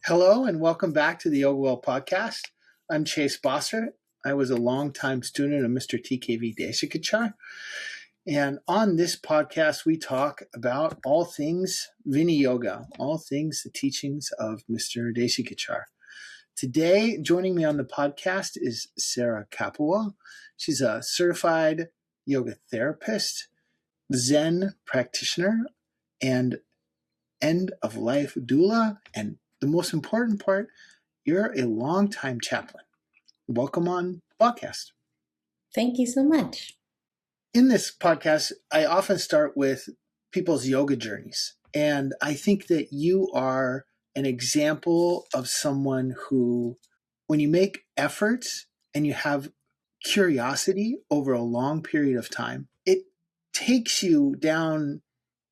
Hello and welcome back to the Yoga Well podcast. I'm Chase Bossert. I was a longtime student of Mr. TKV Desikachar. And on this podcast, we talk about all things Viniyoga, all things the teachings of Mr. Desikachar. Today, joining me on the podcast is Sarah Capua. She's a certified yoga therapist, Zen practitioner, and End-of-Life Doula, and the most important part, you're a longtime chaplain. Welcome on the podcast. Thank you so much. In this podcast, I often start with people's yoga journeys. And I think that you are an example of someone who, when you make efforts and you have curiosity over a long period of time, it takes you down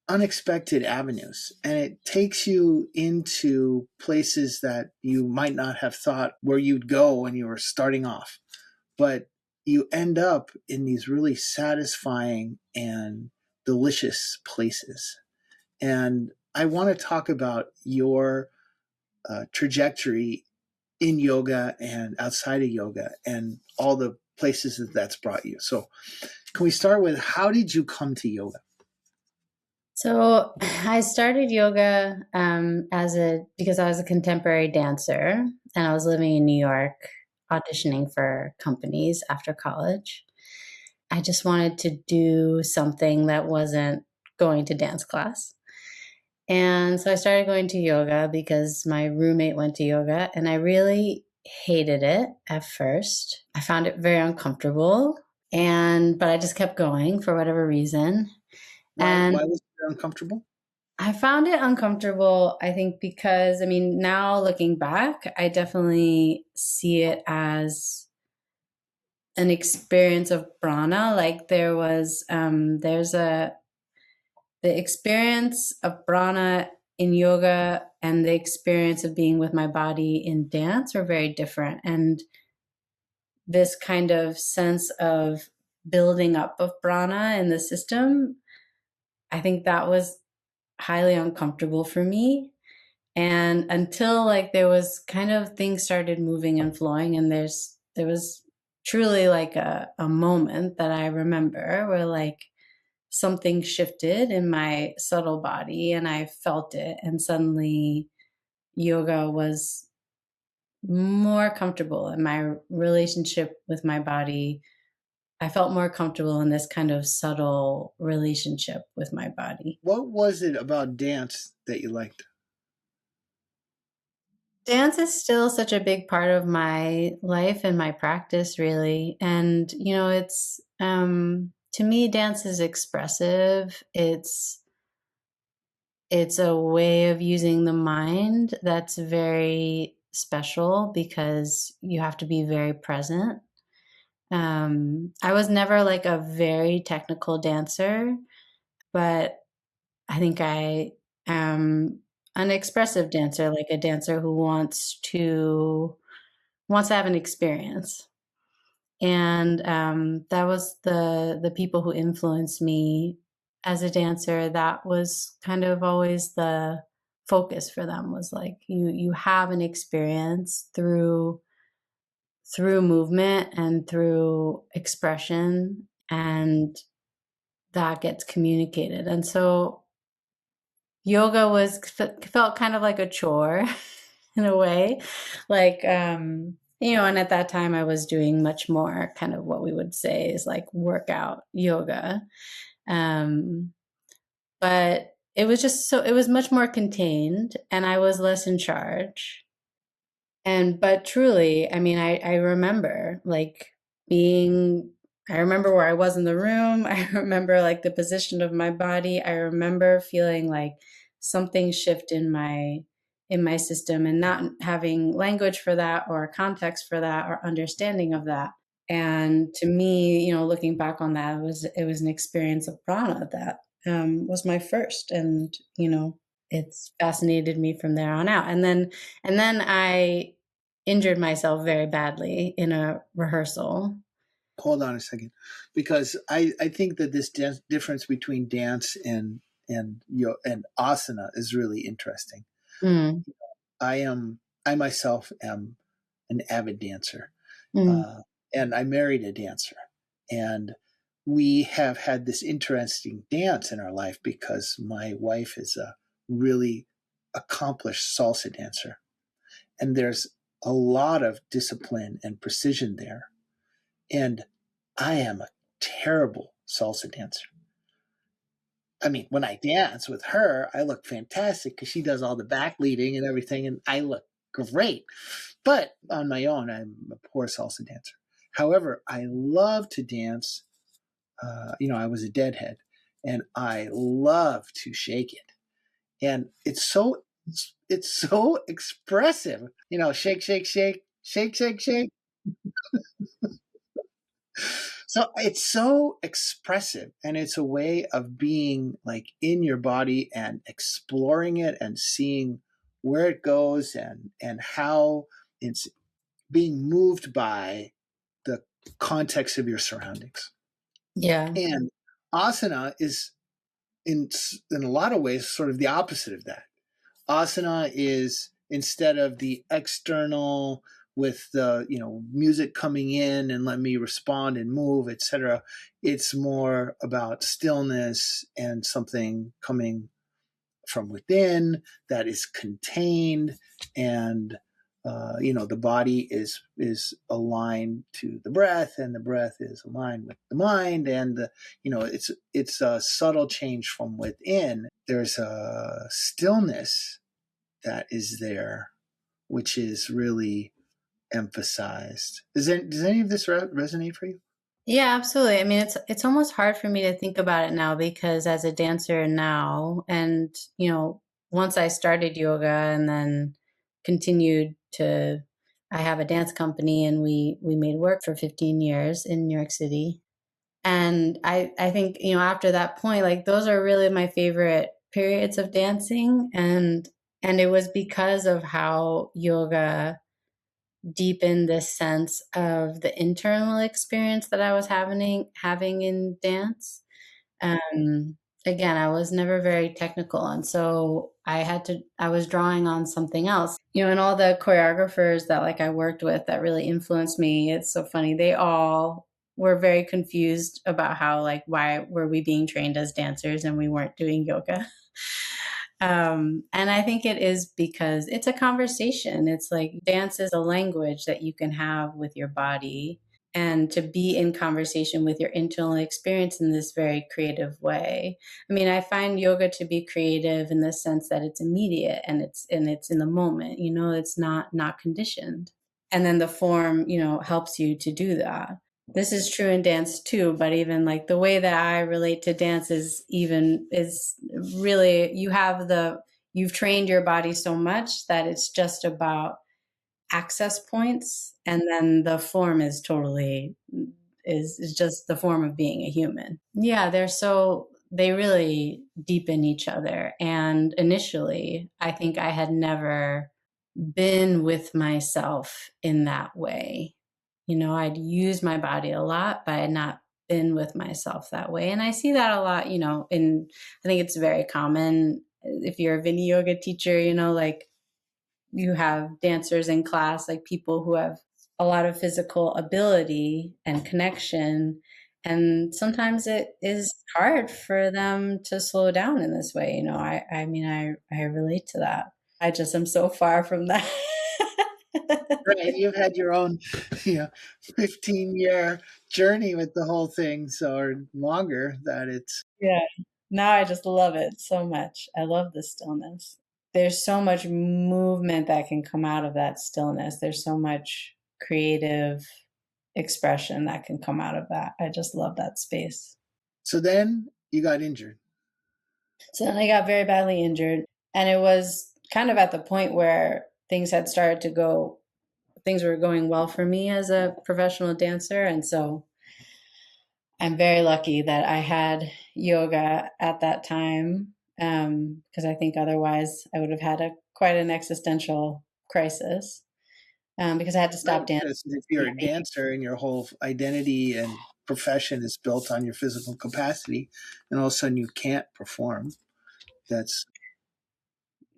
unexpected avenues, and it takes you into places that you might not have thought where you'd go when you were starting off, but you end up in these really satisfying and delicious places. And I want to talk about your trajectory in yoga and outside of yoga and all the places that's brought you. So can we start with, how did you come to yoga? So I started yoga because I was a contemporary dancer and I was living in New York auditioning for companies after college. I just wanted to do something that wasn't going to dance class. And so I started going to yoga because my roommate went to yoga and I really hated it at first. I found it very uncomfortable, but I just kept going for whatever reason. Why was it uncomfortable? I found it uncomfortable, I think, because, now looking back, I definitely see it as an experience of prana. Like there's the experience of prana in yoga and the experience of being with my body in dance are very different. And this kind of sense of building up of prana in the system, I think that was highly uncomfortable for me. And until there was kind of things started moving and flowing, and there was truly a moment that I remember where something shifted in my subtle body and I felt it, and suddenly yoga was more comfortable in my relationship with my body. I felt more comfortable in this kind of subtle relationship with my body. What was it about dance that you liked? Dance is still such a big part of my life and my practice, really. And, it's, to me, dance is expressive. It's a way of using the mind that's very special because you have to be very present. I was never a very technical dancer, but I think I am an expressive dancer, like a dancer who wants to have an experience. And that was the people who influenced me as a dancer. That was kind of always the focus for them, was you have an experience through movement and through expression, and that gets communicated. And so yoga felt kind of like a chore in a way, and at that time I was doing much more kind of what we would say is workout yoga. But it was it was much more contained and I was less in charge. But truly, I remember I remember where I was in the room. I remember the position of my body. I remember feeling something shift in my system and not having language for that or context for that or understanding of that. And to me, looking back on that, it was an experience of prana that was my first. And, it's fascinated me from there on out. And then I injured myself very badly in a rehearsal. Hold on a second, because I think that this difference between dance and asana is really interesting. Mm. I am I myself am an avid dancer, Mm. uh, and I married a dancer. And we have had this interesting dance in our life because my wife is a really accomplished salsa dancer. And there's a lot of discipline and precision there. And I am a terrible salsa dancer. I mean, when I dance with her, I look fantastic because she does all the back leading and everything, and I look great. But on my own, I'm a poor salsa dancer. However, I love to dance. I was a deadhead, and I love to shake it, and it's so expressive. Shake, shake, shake, shake, shake, shake. So it's so expressive, and it's a way of being like in your body and exploring it and seeing where it goes and how it's being moved by the context of your surroundings. Yeah. And asana is in a lot of ways sort of the opposite of that. Asana is, instead of the external with the music coming in and let me respond and move, etc., it's more about stillness and something coming from within that is contained, and the body is aligned to the breath, and the breath is aligned with the mind, and it's a subtle change from within. There's a stillness that is there, which is really emphasized. Does any of this resonate for you? Yeah, absolutely. I mean, it's almost hard for me to think about it now because as a dancer now, and once I started yoga and then continued to, I have a dance company and we made work for 15 years in New York City. And I think, after that point, like those are really my favorite periods of dancing. And it was because of how yoga deepened this sense of the internal experience that I was having in dance. Again, I was never very technical, and so I was drawing on something else. And all the choreographers that like I worked with that really influenced me, it's so funny. They all were very confused about how, like, why were we being trained as dancers and we weren't doing yoga. And I think it is because it's a conversation. It's like dance is a language that you can have with your body, and to be in conversation with your internal experience in this very creative way. I mean, I find yoga to be creative in the sense that it's immediate and it's in the moment, it's not conditioned. And then the form, helps you to do that. This is true in dance too, but even like the way that I relate to dance is really, you've trained your body so much that it's just about access points, and then the form is totally is just the form of being a human. Yeah, they really deepen each other. And initially, I think I had never been with myself in that way. I'd use my body a lot, but I had not been with myself that way. And I see that a lot, I think it's very common if you're a Viniyoga teacher, like you have dancers in class, like people who have a lot of physical ability and connection. And sometimes it is hard for them to slow down in this way. I mean, I relate to that. I just am so far from that. Right, you've had your own, 15-year journey with the whole thing, so or longer that it's. Yeah. Now I just love it so much. I love the stillness. There's so much movement that can come out of that stillness. There's so much creative expression that can come out of that. I just love that space. So then you got injured. So then I got very badly injured, and it was kind of at the point where things were going well for me as a professional dancer. And so I'm very lucky that I had yoga at that time, because I think otherwise I would have had quite an existential crisis, because I had to Right, stop dancing. because if you're a dancer and your whole identity and profession is built on your physical capacity, and all of a sudden you can't perform, that's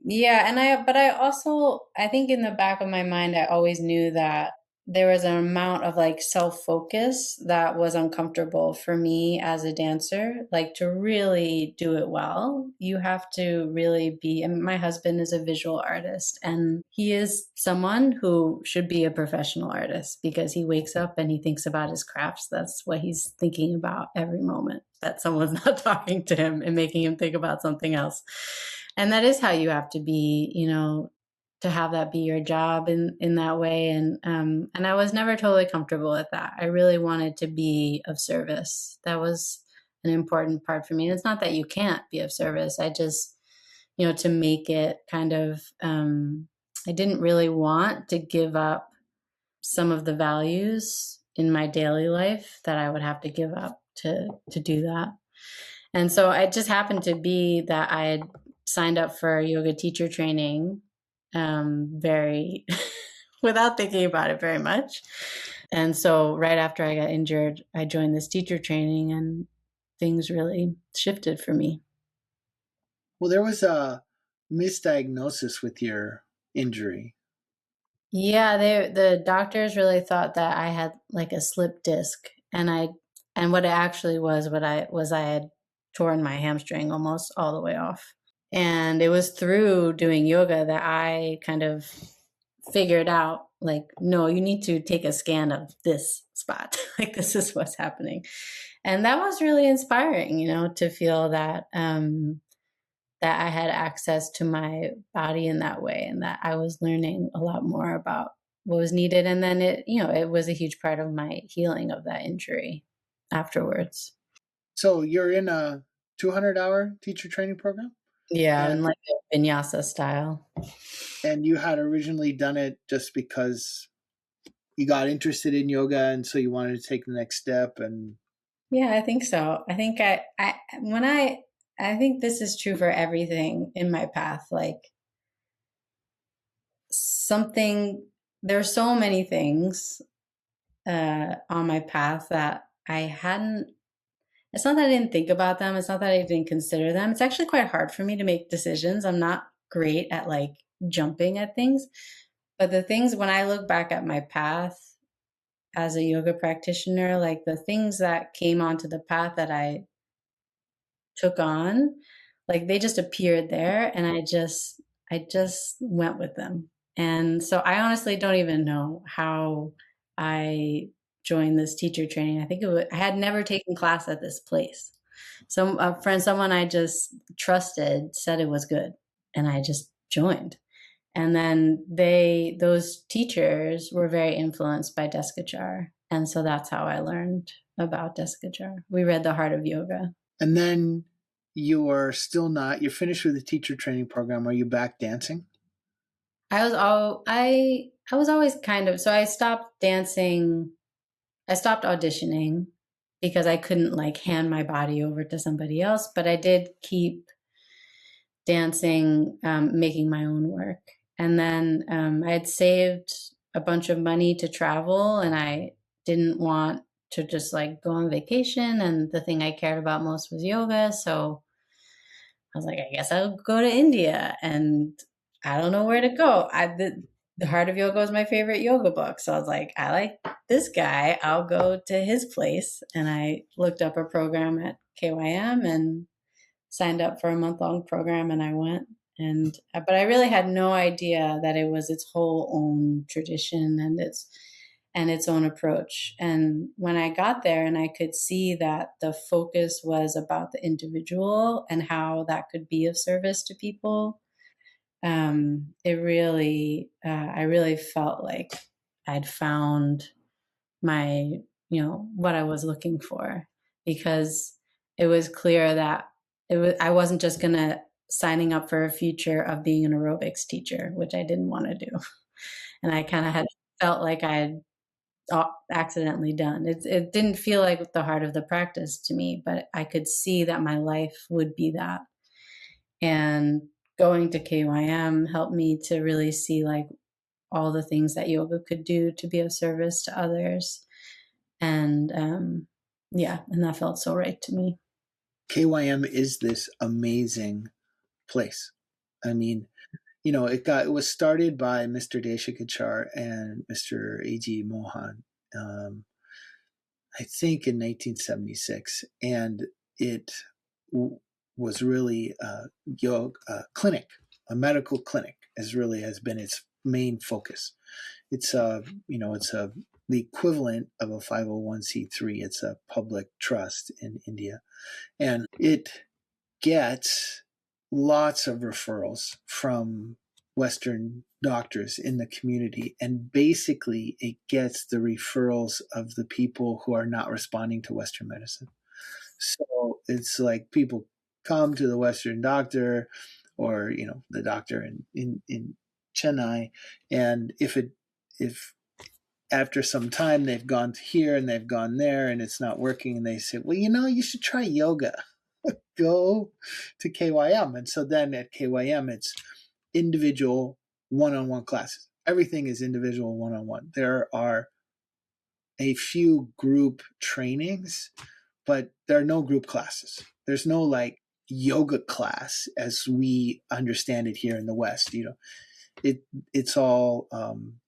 Yeah, but I think in the back of my mind, I always knew that there was an amount of like self-focus that was uncomfortable for me as a dancer. Like to really do it well, you have to really be, and my husband is a visual artist, and he is someone who should be a professional artist because he wakes up and he thinks about his crafts. That's what he's thinking about every moment, that someone's not talking to him and making him think about something else. And that is how you have to be, to have that be your job in that way. And I was never totally comfortable with that. I really wanted to be of service. That was an important part for me. And it's not that you can't be of service. I just, to make it kind of, I didn't really want to give up some of the values in my daily life that I would have to give up to do that. And so it just happened to be that I had signed up for yoga teacher training, very without thinking about it very much. And so right after I got injured, I joined this teacher training and things really shifted for me. Well, there was a misdiagnosis with your injury. Yeah, the doctors really thought that I had like a slip disc, and what it actually was, I had torn my hamstring almost all the way off. And it was through doing yoga that I kind of figured out, like, no, you need to take a scan of this spot. Like, this is what's happening. And that was really inspiring, to feel that I had access to my body in that way, and that I was learning a lot more about what was needed. And then it was a huge part of my healing of that injury afterwards. So you're in a 200-hour teacher training program, Yeah, and and like a vinyasa style. you had originally done it just because you got interested in yoga, and so you wanted to take the next step. And Yeah, I think so. I think I think this is true for everything in my path. Like something, there are so many things on my path that I hadn't. It's not that I didn't think about them. It's not that I didn't consider them. It's actually quite hard for me to make decisions. I'm not great at like jumping at things. But the things, when I look back at my path as a yoga practitioner, like the things that came onto the path that I took on, like they just appeared there, and I just went with them. And so I honestly don't even know how I joined this teacher training. I think I had never taken class at this place. Some a friend, someone I just trusted, said it was good, and I just joined. And then those teachers were very influenced by Deskachar, and so that's how I learned about Deskachar. We read The Heart of Yoga. then you're still not. You're finished with the teacher training program. Are you back dancing? I was always kind of, so I stopped dancing. I stopped auditioning because I couldn't like hand my body over to somebody else, but I did keep dancing, making my own work. And then I had saved a bunch of money to travel, and I didn't want to just like go on vacation. And the thing I cared about most was yoga. So I was like, I guess I'll go to India, and I don't know where to go. The Heart of Yoga was my favorite yoga book. So I was like, I like this guy. I'll go to his place. And I looked up a program at KYM and signed up for a month-long program, and I went. But I really had no idea that it was its whole own tradition and its own approach. And when I got there and I could see that the focus was about the individual and how that could be of service to people, I really felt like I'd found my, what I was looking for, because it was clear that I wasn't just going to signing up for a future of being an aerobics teacher, which I didn't want to do. And I kind of had felt like I had accidentally done. It didn't feel like the heart of the practice to me, but I could see that my life would be that. And going to KYM helped me to really see like all the things that yoga could do to be of service to others. And yeah, and that felt so right to me. KYM is this amazing place. I mean, it was started by Mr. Deshakachar and Mr. A.G. Mohan, I think in 1976, and it was really a yoga clinic, a medical clinic, has been its main focus. It's the equivalent of a 501c3. It's a public trust in India, and it gets lots of referrals from Western doctors in the community. And basically, it gets the referrals of the people who are not responding to Western medicine. So it's like people come to the Western doctor, or the doctor in Chennai, and if after some time they've gone to here and they've gone there and it's not working, and they say, well, you should try yoga. Go to KYM. And so then at KYM, it's individual one-on-one classes. Everything is individual one-on-one. There are a few group trainings, but there are no group classes. There's no like yoga class as we understand it here in the West. It's all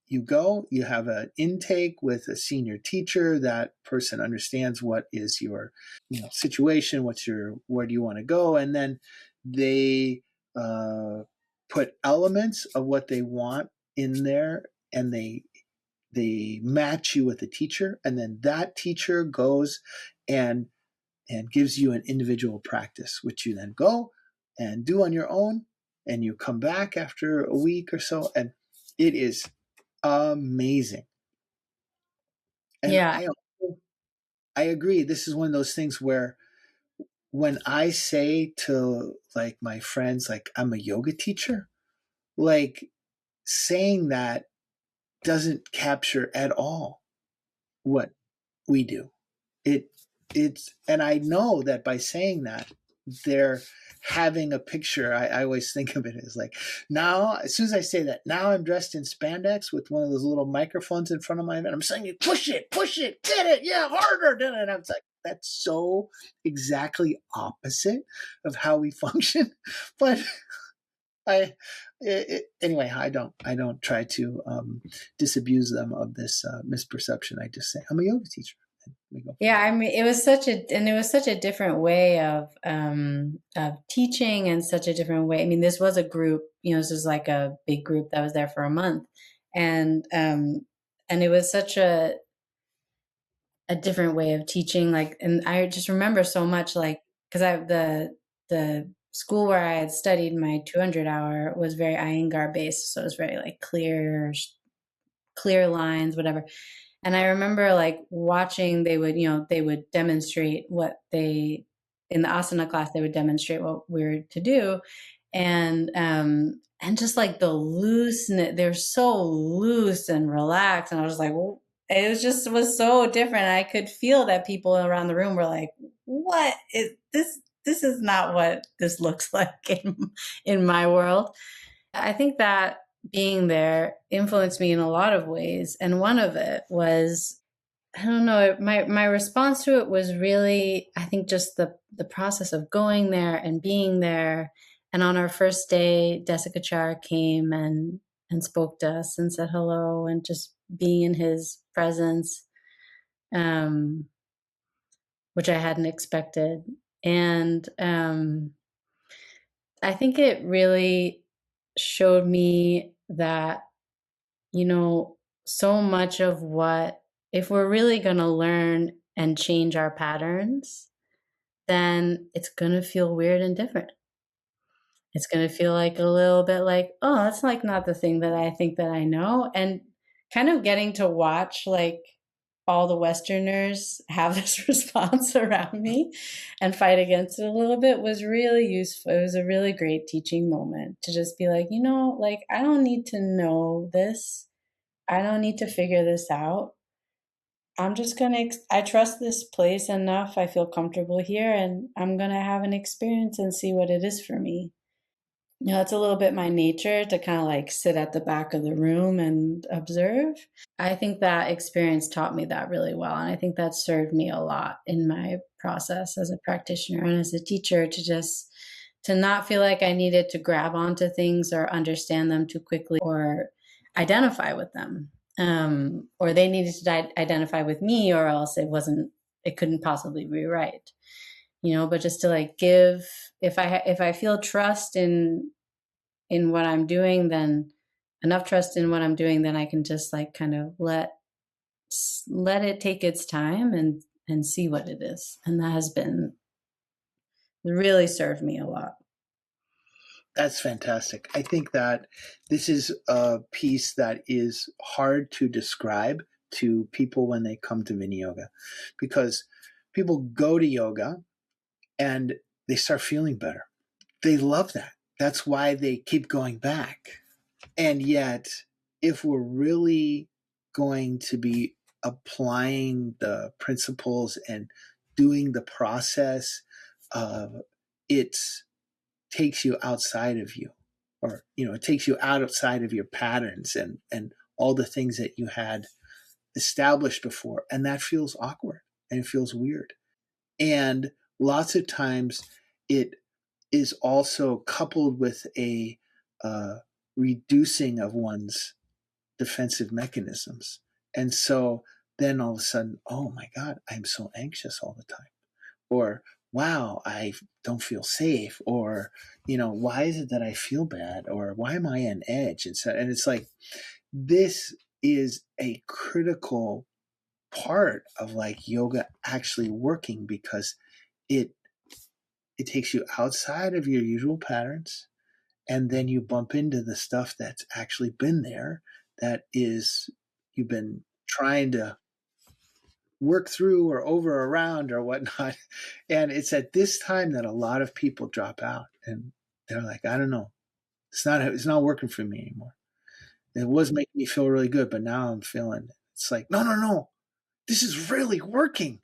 you go, you have an intake with a senior teacher. That person understands what is your situation, where do you want to go, and then they put elements of what they want in there, and they match you with a teacher, and then that teacher goes and gives you an individual practice, which you then go and do on your own, and you come back after a week or so, and it is amazing. And Yeah. I agree. This is one of those things where when I say to like my friends, like I'm a yoga teacher, like saying that doesn't capture at all what we do. And I know that by saying that, they're having a picture. I always think of it as like, now as soon as I say that, now I'm dressed in spandex with one of those little microphones in front of my head. I'm saying, push it, get it, yeah, harder. And I'm like, that's so exactly opposite of how we function. But anyway, I don't try to disabuse them of this misperception. I just say I'm a yoga teacher. Yeah, I mean, it was such a different way of teaching, and such a different way. I mean, this was a group, this was like a big group that was there for a month, and it was such a different way of teaching. Like, and I just remember so much, like, because the school where I had studied my 200 hour was very Iyengar based, so it was very like clear lines, whatever. And I remember like watching, they would demonstrate in the asana class, they would demonstrate what we were to do. And just like the looseness, they're so loose and relaxed. And I was like, was so different. I could feel that people around the room were like, what is this? This is not what this looks like in my world. I think that being there influenced me in a lot of ways. And one of it was, I don't know, my response to it was really, I think, just the process of going there and being there. And on our first day, Desikachar came and spoke to us and said hello, and just being in his presence, which I hadn't expected. And I think it really showed me that, so much of what, if we're really going to learn and change our patterns, then it's going to feel weird and different. It's going to feel like a little bit like, oh, that's like not the thing that I think that I know. And kind of getting to watch like all the Westerners have this response around me and fight against it a little bit was really useful. It was a really great teaching moment to just be like, like, I don't need to know this. I don't need to figure this out. I'm just going to, I trust this place enough. I feel comfortable here, and I'm going to have an experience and see what it is for me. It's a little bit my nature to kind of like sit at the back of the room and observe. I think that experience taught me that really well. And I think that served me a lot in my process as a practitioner and as a teacher, to just to not feel like I needed to grab onto things or understand them too quickly or identify with them. Or they needed to identify with me, or else it couldn't possibly be right. But just to like give, if I feel trust in what I'm doing, then enough trust in what I'm doing, then I can just like kind of let it take its time and see what it is. And that has been really served me a lot. That's fantastic. I think that this is a piece that is hard to describe to people when they come to Viniyoga, because people go to yoga and they start feeling better. They love that. That's why they keep going back. And yet, if we're really going to be applying the principles and doing the process, it takes you outside of you, or it takes you outside of your patterns and all the things that you had established before, and that feels awkward and it feels weird. And lots of times it is also coupled with a reducing of one's defensive mechanisms. And so then all of a sudden, oh my God, I'm so anxious all the time. Or, wow, I don't feel safe. Or, why is it that I feel bad? Or why am I on edge? And it's like, this is a critical part of like yoga actually working, because it takes you outside of your usual patterns, and then you bump into the stuff that's actually been there, that is, you've been trying to work through or over or around or whatnot. And it's at this time that a lot of people drop out, and they're like, I don't know, it's not working for me anymore. It was making me feel really good, but now I'm feeling it. It's like, no, no, no, this is really working.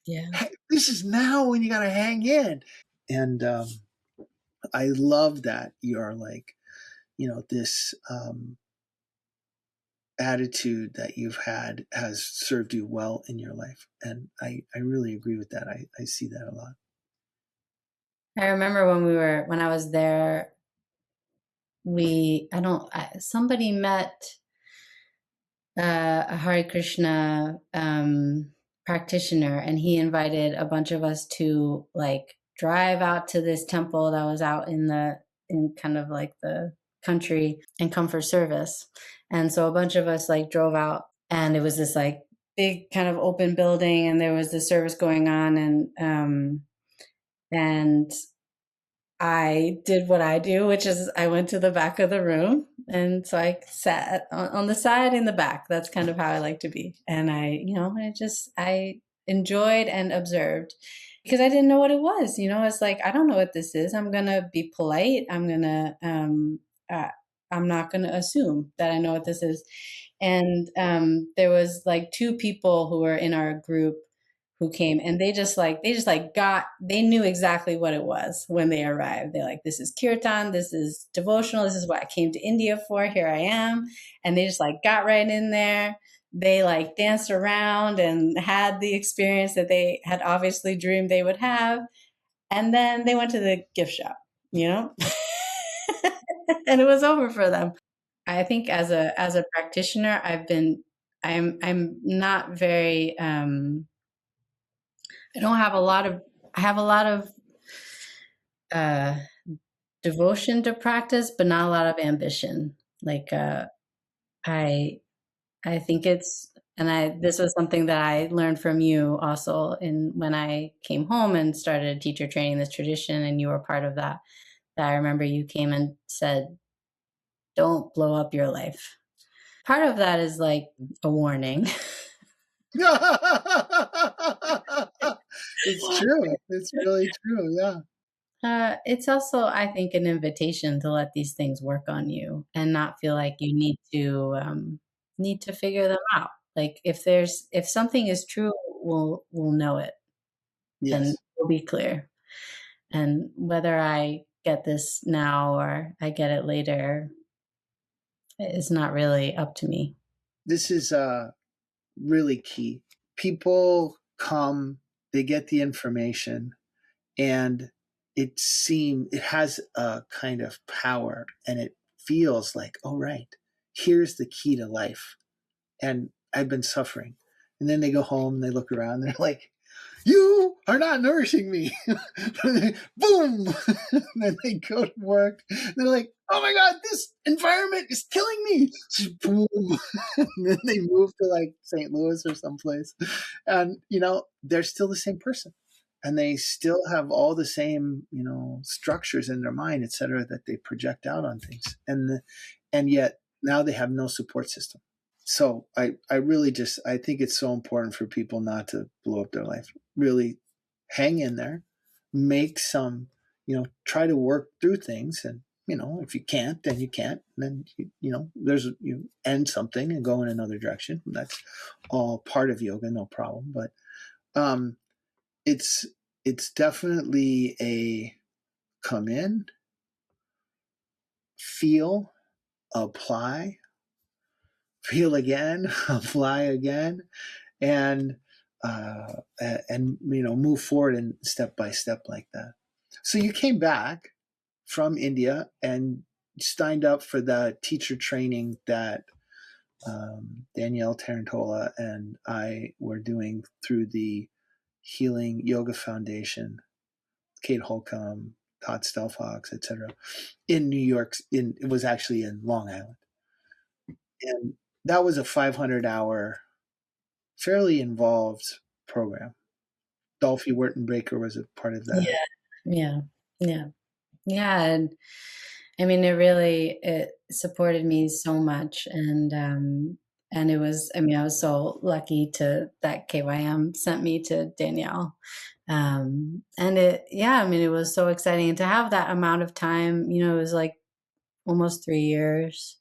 Yeah. This is now when you got to hang in. And I love that you're like, this attitude that you've had has served you well in your life. And I really agree with that. I see that a lot. I remember when I was there, somebody met a Hare Krishna practitioner, and he invited a bunch of us to like drive out to this temple that was out in kind of like the country and come for service. And so a bunch of us like drove out, and it was this like big kind of open building, and there was this service going on, and I did what I do, which is I went to the back of the room. And so I sat on the side in the back. That's kind of how I like to be. And I enjoyed and observed, because I didn't know what it was. It's like, I don't know what this is. I'm going to be polite. I'm not going to assume that I know what this is. And there was like two people who were in our group who came, and they knew exactly what it was when they arrived. They're like, this is kirtan, this is devotional, this is what I came to India for, here I am. And they just like got right in there. They like danced around and had the experience that they had obviously dreamed they would have. And then they went to the gift shop, and it was over for them. I think as a practitioner, I'm not very I have a lot of uh, devotion to practice, but not a lot of ambition. Like I I think this was something that I learned from you also in when I came home and started teacher training this tradition, and you were part of that. That I remember you came and said, "Don't blow up your life." Part of that is like a warning. It's true. It's really true. Yeah. It's also, I think, an invitation to let these things work on you and not feel like you need to figure them out. Like if something is true, we'll know it, and Yes. we'll be clear. And whether I get this now or I get it later is not really up to me. This is really key. People come, they get the information, and it has a kind of power, and it feels like, oh, right, here's the key to life. And I've been suffering. And then they go home and they look around and they're like, you are not nourishing me. Boom. And then they go to work. They're like, oh my God, this environment is killing me. Boom. And then they move to like St. Louis or someplace. And, they're still the same person. And they still have all the same, structures in their mind, et cetera, that they project out on things. And yet now they have no support system. So I really I think it's so important for people not to blow up their life. Really hang in there, make some, try to work through things. And, if you can't, then you can't. And then, you end something and go in another direction. That's all part of yoga, no problem. But it's definitely a come in, feel, apply, feel again, apply again, and move forward and step by step like that. So you came back from India and signed up for the teacher training that Danielle Tarantola and I were doing through the Healing Yoga Foundation, Kate Holcomb, Todd Stelfox, etc. in New York. It was actually in Long Island, and that was a 500-hour, fairly involved program. Dolphy Wertenbaker was a part of that. Yeah. And I mean, it supported me so much. And it was, I was so lucky that KYM sent me to Danielle. And it was so exciting. And to have that amount of time, it was like almost 3 years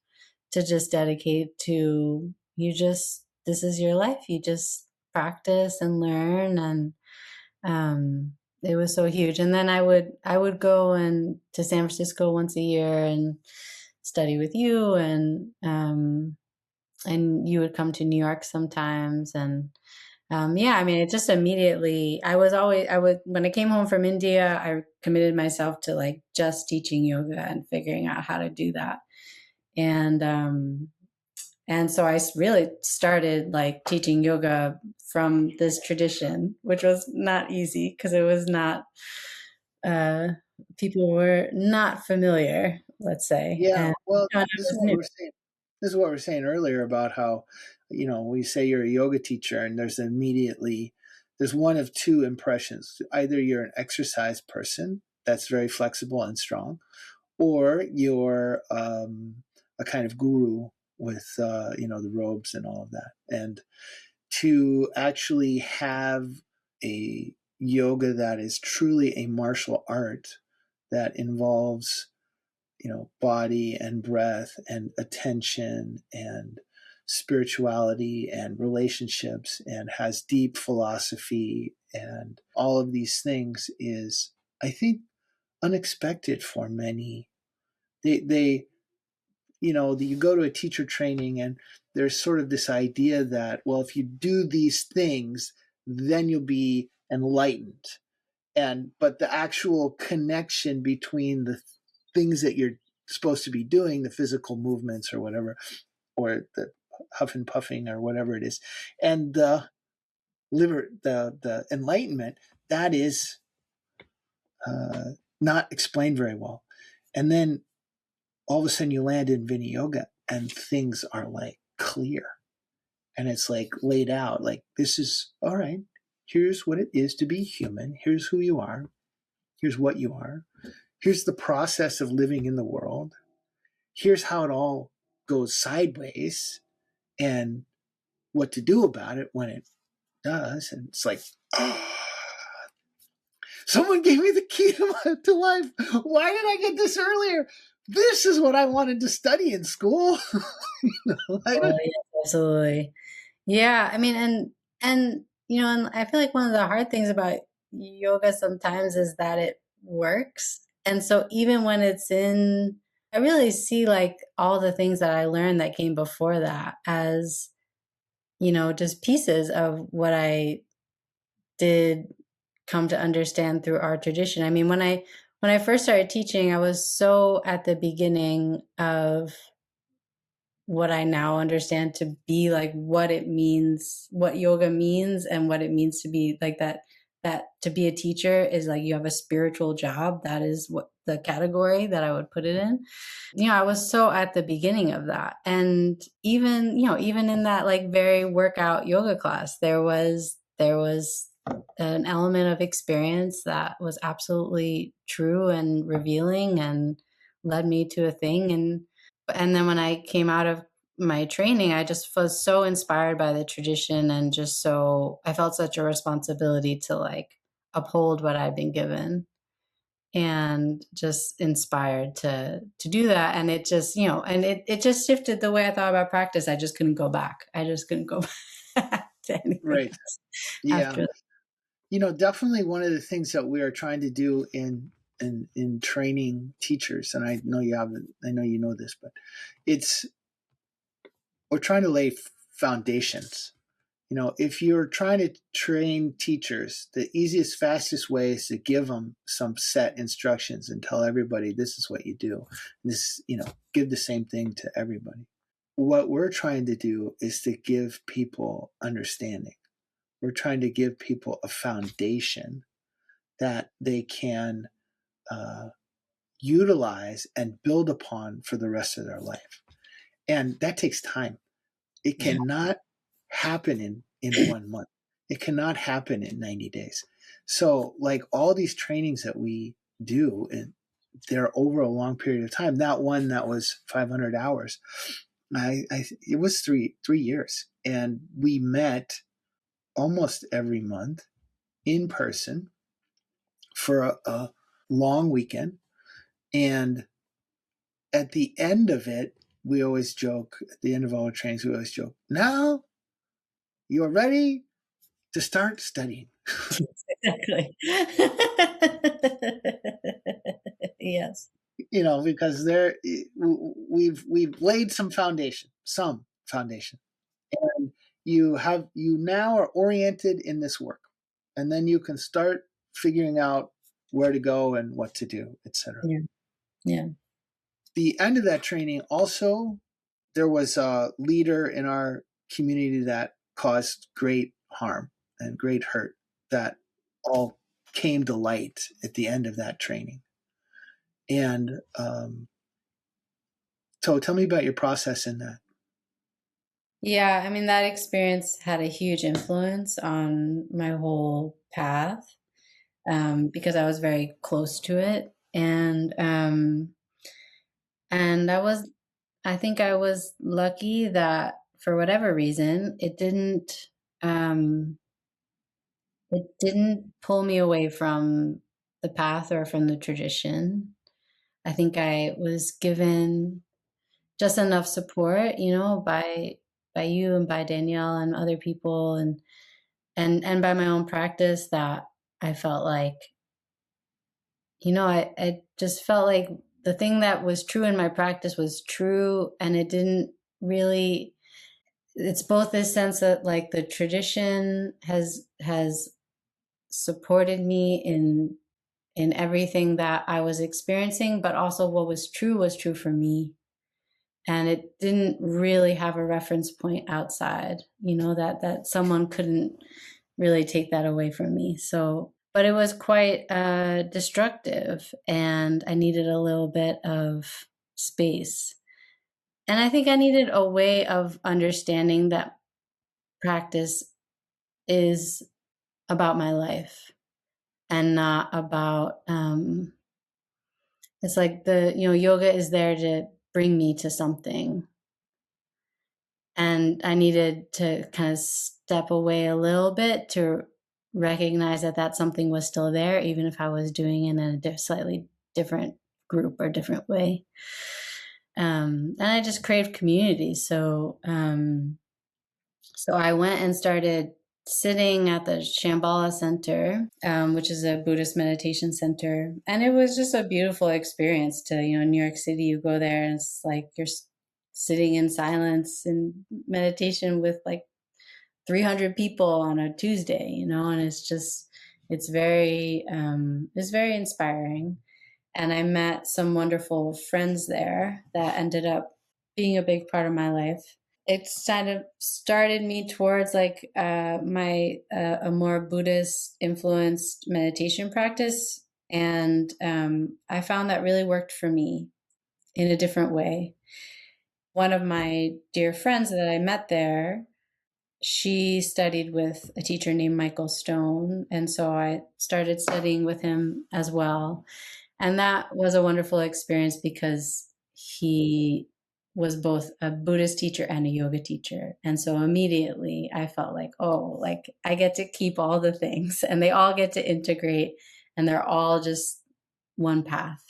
to just dedicate to, this is your life. You just practice and learn. And it was so huge. And then I would go to San Francisco once a year and study with you, and you would come to New York sometimes. And it just immediately, when I came home from India, I committed myself to like just teaching yoga and figuring out how to do that. And so I really started like teaching yoga from this tradition, which was not easy because it was not, people were not familiar, let's say. Yeah, And well, it this is was what new. we're saying. This is what we're saying earlier about how, we say you're a yoga teacher, and there's one of two impressions. Either you're an exercise person that's very flexible and strong, or you're a kind of guru with, the robes and all of that. And to actually have a yoga that is truly a martial art that involves, body and breath and attention and spirituality and relationships, and has deep philosophy and all of these things, is, I think, unexpected for many. They you go to a teacher training, and there's sort of this idea that, well, if you do these things, then you'll be enlightened. But the actual connection between the things that you're supposed to be doing, the physical movements or whatever, or the huff and puffing or whatever it is, and the enlightenment, that is not explained very well. And then all of a sudden you land in Viniyoga and things are like clear, and it's like laid out, like, this is all right. Here's what it is to be human. Here's who you are. Here's what you are. Here's the process of living in the world. Here's how it all goes sideways and what to do about it when it does. And it's like, oh, someone gave me the key to life. Why did I get this earlier? This is what I wanted to study in school. Yeah, absolutely. Yeah. And I feel like one of the hard things about yoga sometimes is that it works. And so even when I really see like all the things that I learned that came before that as, just pieces of what I did come to understand through our tradition. When when I first started teaching, I was so at the beginning of what I now understand to be like what it means, what yoga means, and what it means to be like that to be a teacher is like you have a spiritual job. That is what the category that I would put it in. I was so at the beginning of that. And even in that like very workout yoga class, there was an element of experience that was absolutely true and revealing and led me to a thing. And then when I came out of my training, I just was so inspired by the tradition and I felt such a responsibility to like uphold what I'd been given and just inspired to do that. And it just, and it just shifted the way I thought about practice. I just couldn't go back. I just couldn't go back to anything Right. else Yeah. after. Definitely one of the things that we are trying to do in training teachers, and I know you know this, but we're trying to lay foundations. If you're trying to train teachers, the easiest, fastest way is to give them some set instructions and tell everybody this is what you do. Give the same thing to everybody. What we're trying to do is to give people understanding. We're trying to give people a foundation that they can utilize and build upon for the rest of their life. And that takes time. It Yeah. cannot happen in 1 month. It cannot happen in 90 days. So, like all these trainings that we do, they're over a long period of time. That one that was 500 hours, it was three years, and we met almost every month in person for a long weekend. And at the end of it, we always joke, at the end of all our trainings, we always joke, now you're ready to start studying. Exactly. Yes. Because we've laid some foundation, and you now are oriented in this work, and then you can start figuring out where to go and what to do, etc. Yeah. Yeah. The end of that training, also, there was a leader in our community that caused great harm and great hurt that all came to light at the end of that training. And so tell me about your process in that. Yeah, I mean, that experience had a huge influence on my whole path, because I was very close to it. And I think I was lucky that for whatever reason, um, it didn't pull me away from the path or from the tradition. I think I was given just enough support, by you and by Danielle and other people and by my own practice that I felt like, I just felt like the thing that was true in my practice was true, and it didn't really. It's both this sense that like the tradition has supported me in everything that I was experiencing, but also what was true for me. And it didn't really have a reference point outside, that someone couldn't really take that away from me. So, but it was quite destructive, and I needed a little bit of space. And I think I needed a way of understanding that practice is about my life and not about, it's like yoga is there to bring me to something. And I needed to kind of step away a little bit to recognize that something was still there, even if I was doing it in a slightly different group or different way. And I just craved community. So I went and started sitting at the Shambhala Center, which is a Buddhist meditation center. And it was just a beautiful experience to, New York City, you go there and it's like you're sitting in silence and meditation with like 300 people on a Tuesday, and it's very inspiring. And I met some wonderful friends there that ended up being a big part of my life. It kind of started me towards like my a more Buddhist influenced meditation practice, and I found that really worked for me in a different way. One of my dear friends that I met there, she studied with a teacher named Michael Stone, and so I started studying with him as well. And that was a wonderful experience because he was both a Buddhist teacher and a yoga teacher. And so immediately I felt like, oh, like I get to keep all the things and they all get to integrate and they're all just one path.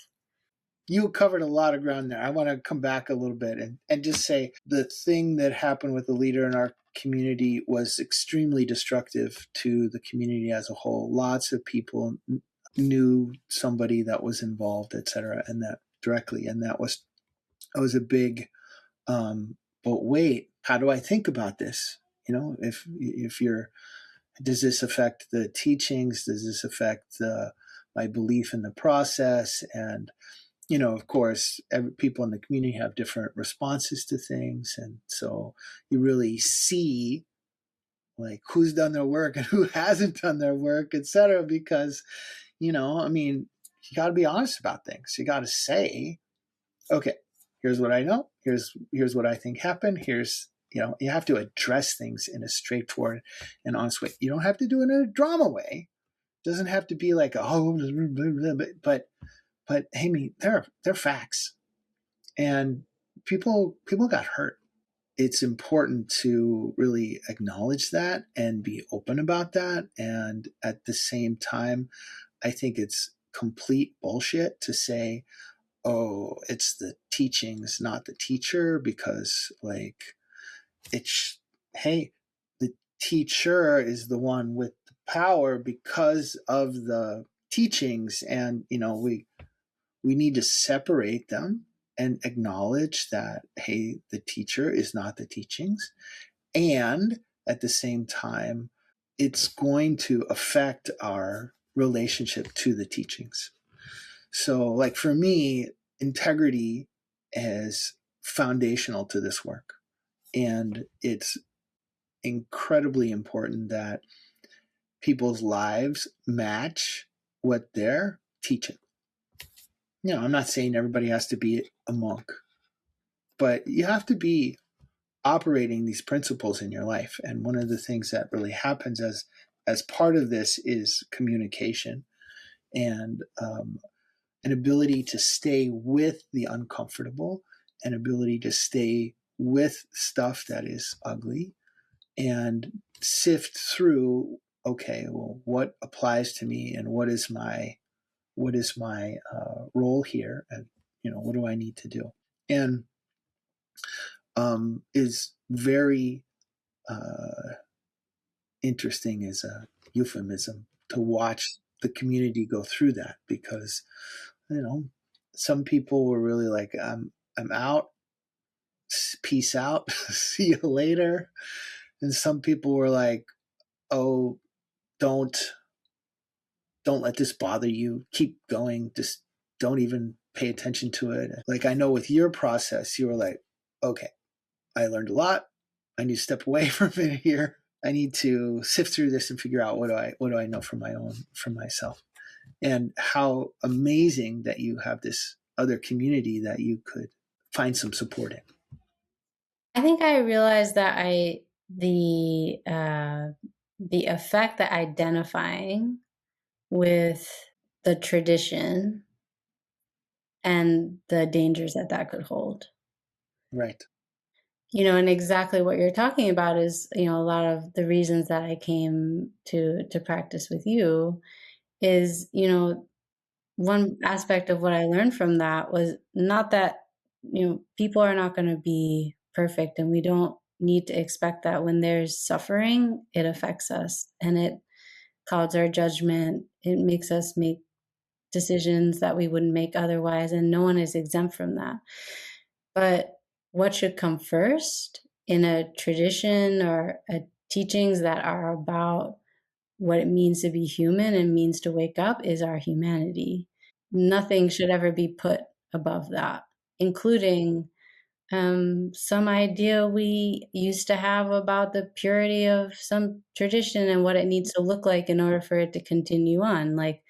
You covered a lot of ground there. I want to come back a little bit and just say the thing that happened with the leader in our community was extremely destructive to the community as a whole. Lots of people knew somebody that was involved, et cetera, and that directly. And that was a big, but wait, how do I think about this? You know, if you're, does this affect the teachings? Does this affect my belief in the process? And of course, people in the community have different responses to things. And so you really see like who's done their work and who hasn't done their work, et cetera, because, I mean, you got to be honest about things. You got to say, okay, here's what I know. Here's what I think happened. Here's, you have to address things in a straightforward and honest way. You don't have to do it in a drama way. It doesn't have to be like, but hey, they're facts, and people got hurt. It's important to really acknowledge that and be open about that. And at the same time, I think it's complete bullshit to say, oh, it's the teachings, not the teacher, because like hey, the teacher is the one with the power because of the teachings, and we need to separate them and acknowledge that, hey, the teacher is not the teachings. And at the same time, it's going to affect our relationship to the teachings. So, like for me, integrity is foundational to this work. And it's incredibly important that people's lives match what they're teaching. I'm not saying everybody has to be a monk, but you have to be operating these principles in your life. And one of the things that really happens as part of this is communication and an ability to stay with the uncomfortable, an ability to stay with stuff that is ugly and sift through, okay, well, what applies to me and what is my role here, and what do I need to do, and is very interesting as a euphemism to watch the community go through that, because some people were really like, I'm out, peace out, see you later, and some people were like, oh, don't let this bother you, keep going, just don't even pay attention to it. Like, I know with your process, you were like, okay, I learned a lot, I need to step away from it here, I need to sift through this and figure out what do I know from myself. And how amazing that you have this other community that you could find some support in. I think I realized that the effect that identifying with the tradition and the dangers that that could hold. Right. And exactly what you're talking about is, a lot of the reasons that I came to practice with you is, one aspect of what I learned from that was not that, people are not going to be perfect, and we don't need to expect that when there's suffering, it affects us and it clouds our judgment. It makes us make decisions that we wouldn't make otherwise, and no one is exempt from that. But what should come first in a tradition or teachings that are about what it means to be human and means to wake up is our humanity. nothing should ever be put above that, including some idea we used to have about the purity of some tradition and what it needs to look like in order for it to continue on. Like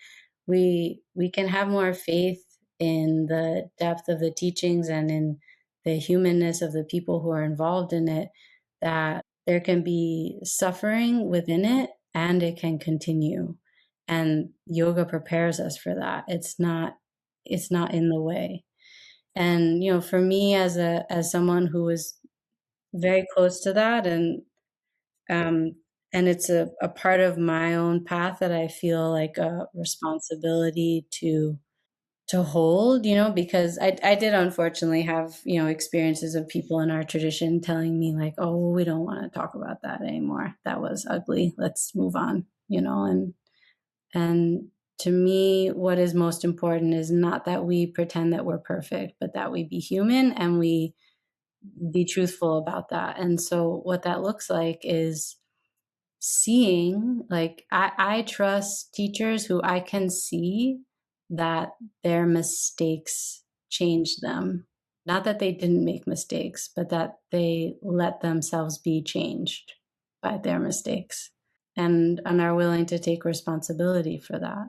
we can have more faith in the depth of the teachings and in the humanness of the people who are involved in it, that there can be suffering within it and it can continue. And yoga prepares us for that. It's not in the way. And for me, as someone who is very close to that, um and it's a part of my own path that I feel like a responsibility to hold, because I did unfortunately have, experiences of people in our tradition telling me like, oh, well, we don't want to talk about that anymore. That was ugly. Let's move on, and to me, what is most important is not that we pretend that we're perfect, but that we be human and we be truthful about that. And so what that looks like is seeing, like, I trust teachers who I can see that their mistakes changed them. Not that they didn't make mistakes, but that they let themselves be changed by their mistakes and are willing to take responsibility for that,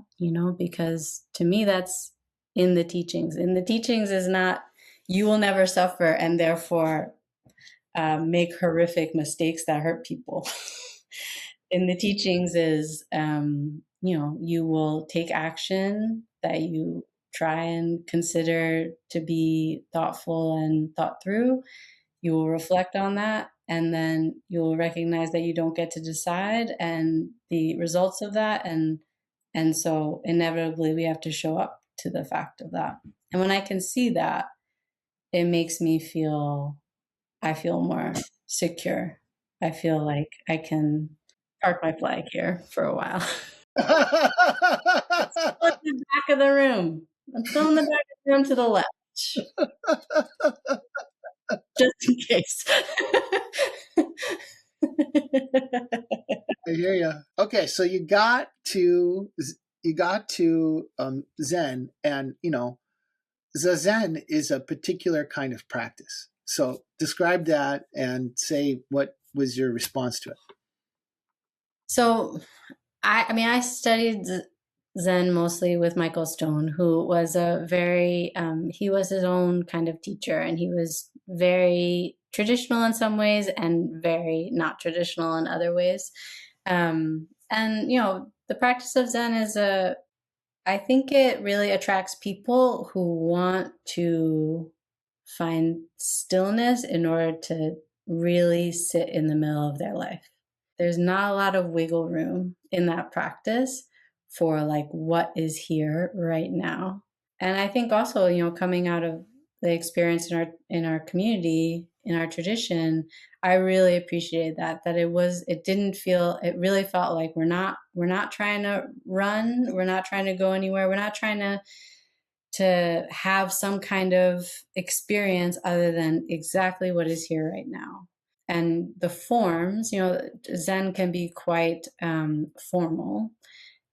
because to me, that's in the teachings. In the teachings is not, you will never suffer and therefore make horrific mistakes that hurt people. In the teachings is, you will take action that you try and consider to be thoughtful and thought through. You will reflect on that, and then you'll recognize that you don't get to decide and the results of that. And so inevitably we have to show up to the fact of that. And when I can see that, it makes me I feel more secure. I feel like I can park my flag here for a while. It's still in the back of the room. I'm still in the back of the room to the left. Just in case. I hear you. Okay, so you got to Zen, and Zazen is a particular kind of practice. So describe that and say what was your response to it. So I studied Zen mostly with Michael Stone, who was he was his own kind of teacher, and he was very traditional in some ways and very not traditional in other ways. And the practice of Zen I think it really attracts people who want to find stillness in order to really sit in the middle of their life. There's not a lot of wiggle room in that practice for like what is here right now. And I think also, coming out of the experience in our community, in our tradition, I really appreciated that it really felt like we're not trying to run, we're not trying to go anywhere, we're not trying to have some kind of experience other than exactly what is here right now. And the forms, Zen can be quite formal.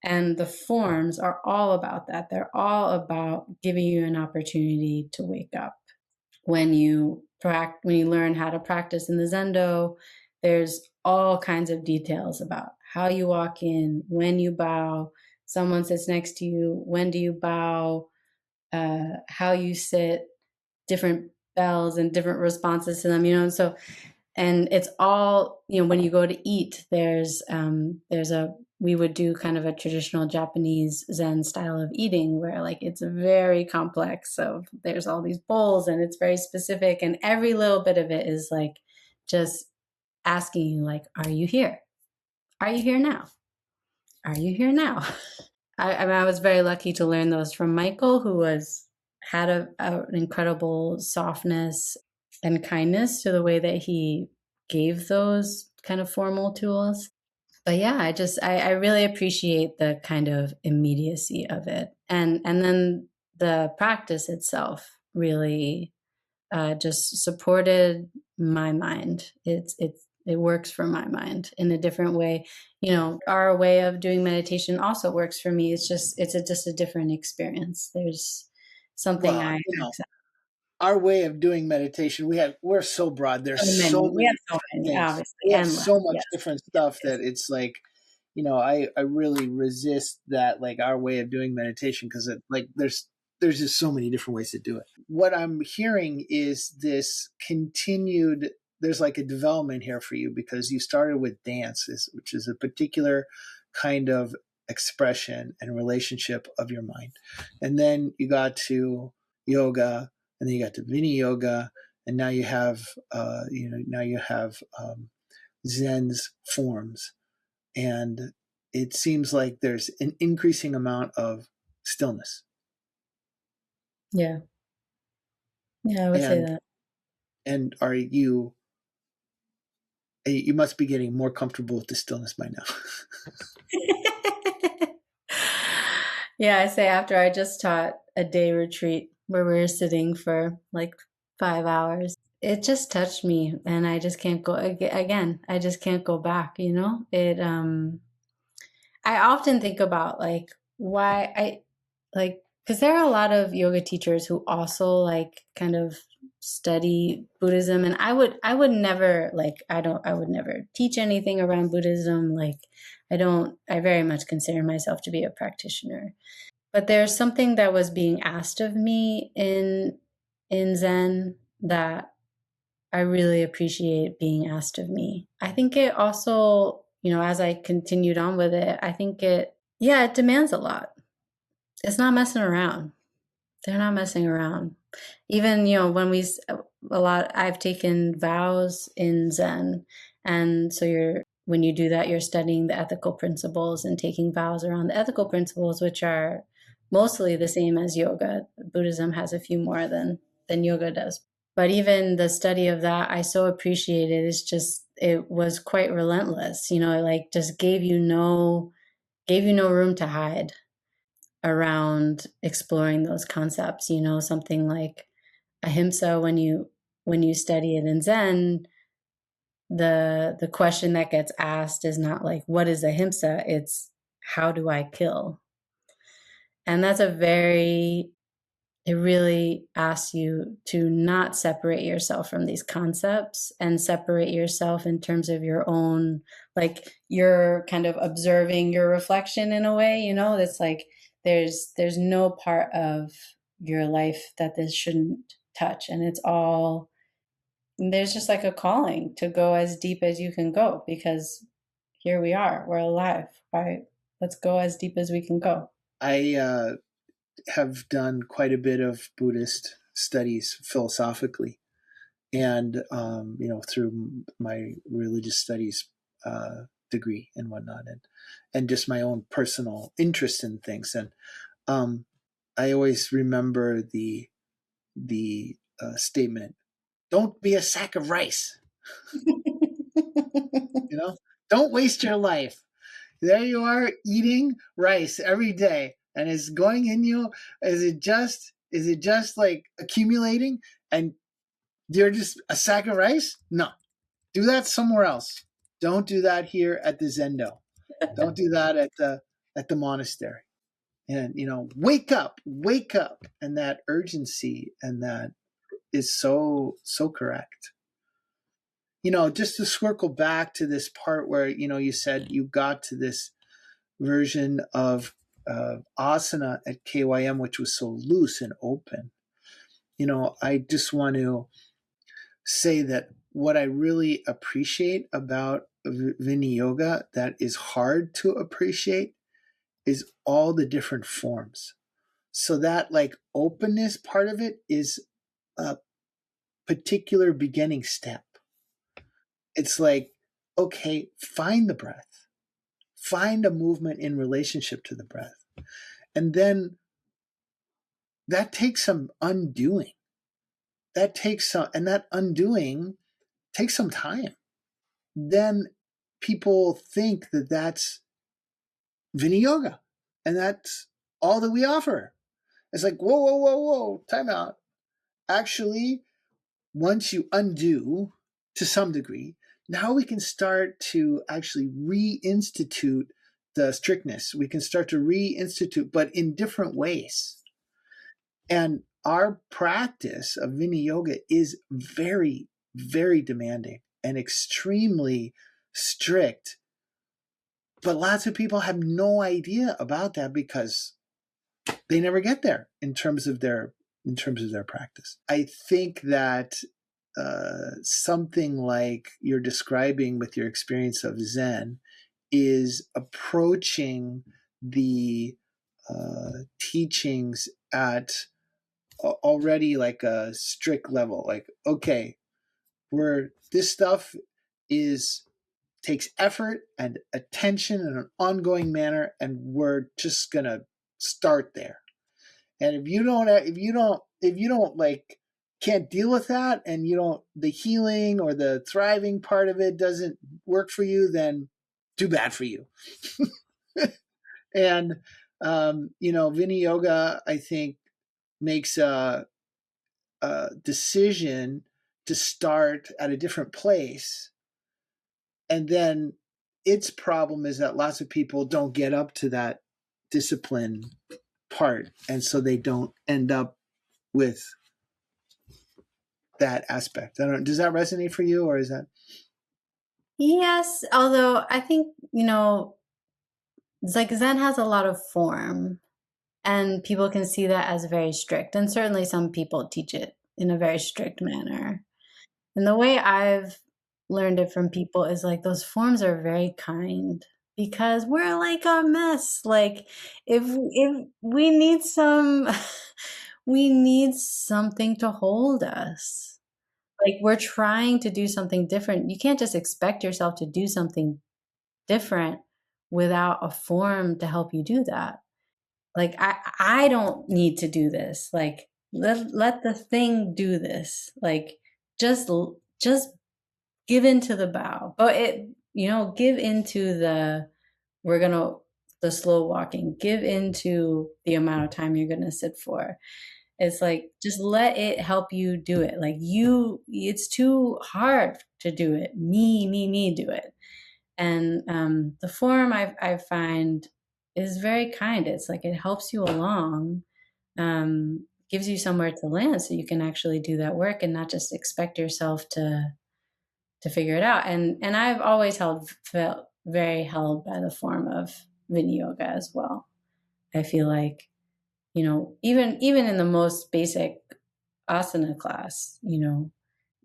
And the forms are all about that. They're all about giving you an opportunity to wake up. When you learn how to practice in the Zendo, there's all kinds of details about how you walk in, when you bow, someone sits next to you, when do you bow, how you sit, different bells and different responses to them, and it's all, when you go to eat, we would do kind of a traditional Japanese Zen style of eating where like it's very complex. So there's all these bowls and it's very specific. And every little bit of it is like just asking you like, are you here? Are you here now? Are you here now? I was very lucky to learn those from Michael, who had an incredible softness and kindness to the way that he gave those kind of formal tools. But yeah, I really appreciate the kind of immediacy of it, and then the practice itself really just supported my mind. It works for my mind in a different way. Our way of doing meditation also works for me. It's just a different experience. There's something Well, I you know, accept. our way of doing meditation, we're so broad. There's So so many. We have many so different many, things. obviously, We have endless. so much Yes. different Yes, stuff yes. that it's like, I really resist that, like, our way of doing meditation, because there's just so many different ways to do it. What I'm hearing is this continued, there's like a development here for you, because you started with dance, which is a particular kind of expression and relationship of your mind. And then you got to yoga, and then you got to Viniyoga, and now you have, Zen's forms. And it seems like there's an increasing amount of stillness. Yeah. Yeah, I would say And that. are you must be getting more comfortable with the stillness by now. Yeah, I say after I just taught a day retreat where we were sitting for like 5 hours, it just touched me, and I just can't go again. I just can't go back, I often think about like why I like, because there are a lot of yoga teachers who also like kind of study Buddhism, and I would never like I would never teach anything around Buddhism. Like I very much consider myself to be a practitioner. But there's something that was being asked of me in Zen that I really appreciate being asked of me. I think it also, as I continued on with it, I think it demands a lot. It's not messing around. They're not messing around. Even, when I've taken vows in Zen. And so when you do that, you're studying the ethical principles and taking vows around the ethical principles, which are mostly the same as yoga. Buddhism has a few more than yoga does. But even the study of that, I so appreciated. It was quite relentless. It like just gave you no room to hide around exploring those concepts. Something like ahimsa, when you study it in Zen, the question that gets asked is not like what is ahimsa, it's how do I kill? And it really asks you to not separate yourself from these concepts and separate yourself in terms of your own, like you're kind of observing your reflection in a way, that's like there's no part of your life that this shouldn't touch. And there's just like a calling to go as deep as you can go, because here we are, we're alive. Right? Let's go as deep as we can go. I have done quite a bit of Buddhist studies philosophically, and through my religious studies degree and whatnot, and just my own personal interest in things. And I always remember the statement, "Don't be a sack of rice." Don't waste your life. There you are eating rice every day, and it's going in you. Is it just like accumulating, and you're just a sack of rice? No, do that somewhere else. Don't do that here at the Zendo. Don't do that at the monastery. And wake up, and that urgency, and that is so correct. Just to circle back to this part where you said you got to this version of asana at KYM, which was so loose and open. I just want to say that what I really appreciate about Viniyoga that is hard to appreciate is all the different forms. So that like openness part of it is a particular beginning step. It's like, okay, find the breath, find a movement in relationship to the breath. And then that takes some undoing. That undoing takes some time. Then people think that that's Viniyoga, and that's all that we offer. It's like, whoa, whoa, whoa, whoa, time out. Actually, once you undo to some degree, now we can start to actually reinstitute the strictness. We can start to reinstitute, but in different ways. And our practice of Viniyoga is very, very demanding and extremely strict. But lots of people have no idea about that because they never get there in terms of their practice. I think that something like you're describing with your experience of Zen is approaching the teachings at already like a strict level. Like, okay, this stuff is takes effort and attention in an ongoing manner, and we're just gonna start there. And if you don't like can't deal with that, and the healing or the thriving part of it doesn't work for you, then too bad for you. And Viniyoga, I think, makes a decision to start at a different place, and then its problem is that lots of people don't get up to that discipline part, and so they don't end up with that aspect. I don't. Does that resonate for you, or is that? Yes, although I think, it's like Zen has a lot of form, and people can see that as very strict. And certainly some people teach it in a very strict manner. And the way I've learned it from people is like those forms are very kind because we're like a mess. Like if we need we need something to hold us. Like we're trying to do something different. You can't just expect yourself to do something different without a form to help you do that. Like I don't need to do this. Like let the thing do this. Like just just give into the bow. But give into we're gonna the slow walking. Give into the amount of time you're gonna sit for. It's like just let it help you do it. Like it's too hard to do it. Me do it. And the form I find is very kind. It's like it helps you along, gives you somewhere to land so you can actually do that work and not just expect yourself to figure it out. And I've always felt very held by the form of Viniyoga as well. I feel like, even in the most basic asana class,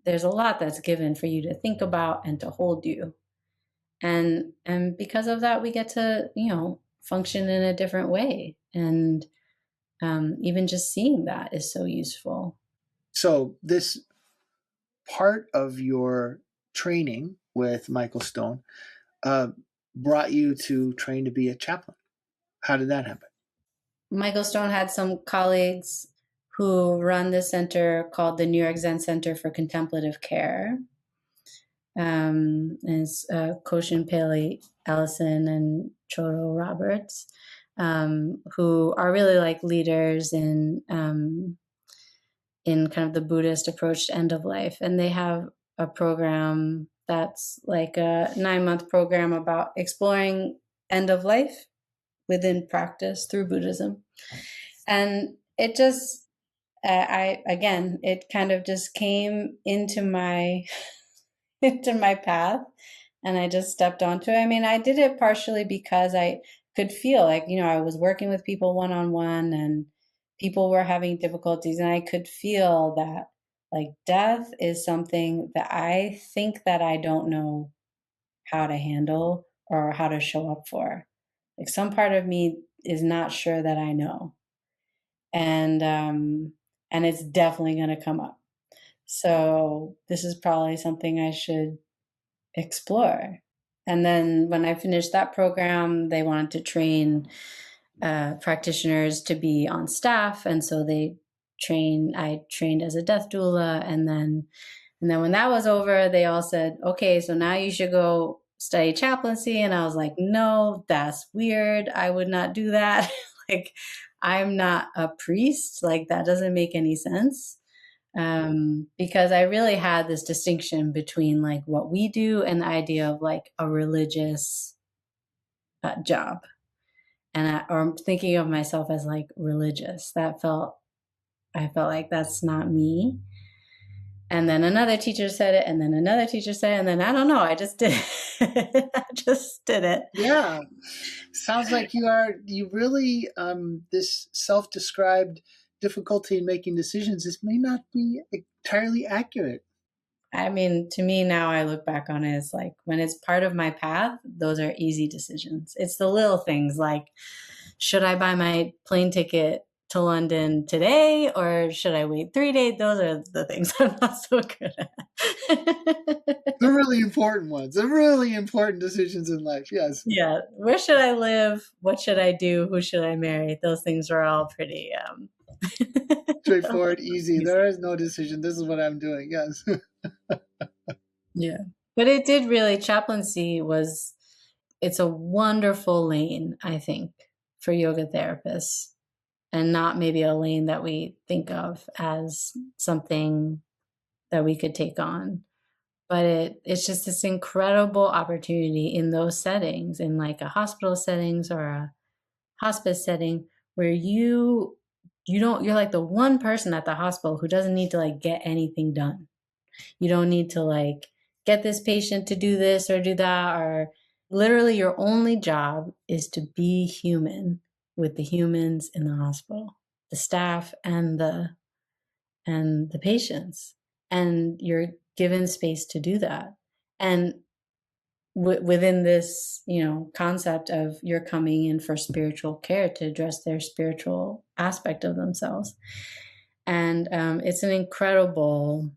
there's a lot that's given for you to think about and to hold you. And because of that, we get to, function in a different way. And even just seeing that is so useful. So this part of your training with Michael Stone brought you to train to be a chaplain. How did that happen? Michael Stone had some colleagues who run this center called the New York Zen Center for Contemplative Care. And it's Koshin Paley Allison and Choro Roberts, who are really like leaders in kind of the Buddhist approach to end of life. And they have a program that's like a 9-month program about exploring end of life within practice through Buddhism. And it just, it kind of just came into my path, and I just stepped onto it. I mean, I did it partially because I could feel like, I was working with people one-on-one and people were having difficulties, and I could feel that like death is something that I think that I don't know how to handle or how to show up for. Like some part of me is not sure that I know. And it's definitely going to come up. So this is probably something I should explore. And then when I finished that program, they wanted to train practitioners to be on staff. And so I trained as a death doula. And then when that was over, they all said, okay, so now you should go study chaplaincy. And I was like, no, that's weird. I would not do that. Like, I'm not a priest. Like, that doesn't make any sense. Because I really had this distinction between like what we do and the idea of like a religious job. Or I'm thinking of myself as like religious. I felt like that's not me. And then another teacher said it, and then another teacher said it, and then I don't know, I just did it. I just did it. Yeah. Sounds like you really, this self-described difficulty in making decisions, this may not be entirely accurate. I mean, to me now, I look back on it as like when it's part of my path, those are easy decisions. It's the little things like, should I buy my plane ticket to London today or should I wait 3 days? Those are the things I'm not so good at. The really important ones, the really important decisions in life. Yes. Yeah. Where should I live? What should I do? Who should I marry? Those things are all pretty Straightforward, easy. There is no decision. This is what I'm doing. Yes. Yeah. But it did really, chaplaincy it's a wonderful lane, I think, for yoga therapists, and not maybe a lane that we think of as something that we could take on. But it's just this incredible opportunity in those settings, in like a hospital settings or a hospice setting, where you're like the one person at the hospital who doesn't need to like get anything done. You don't need to like get this patient to do this or do that, or literally your only job is to be human with the humans in the hospital, the staff and the patients. And you're given space to do that. And within this, concept of you're coming in for spiritual care to address their spiritual aspect of themselves. And it's an incredible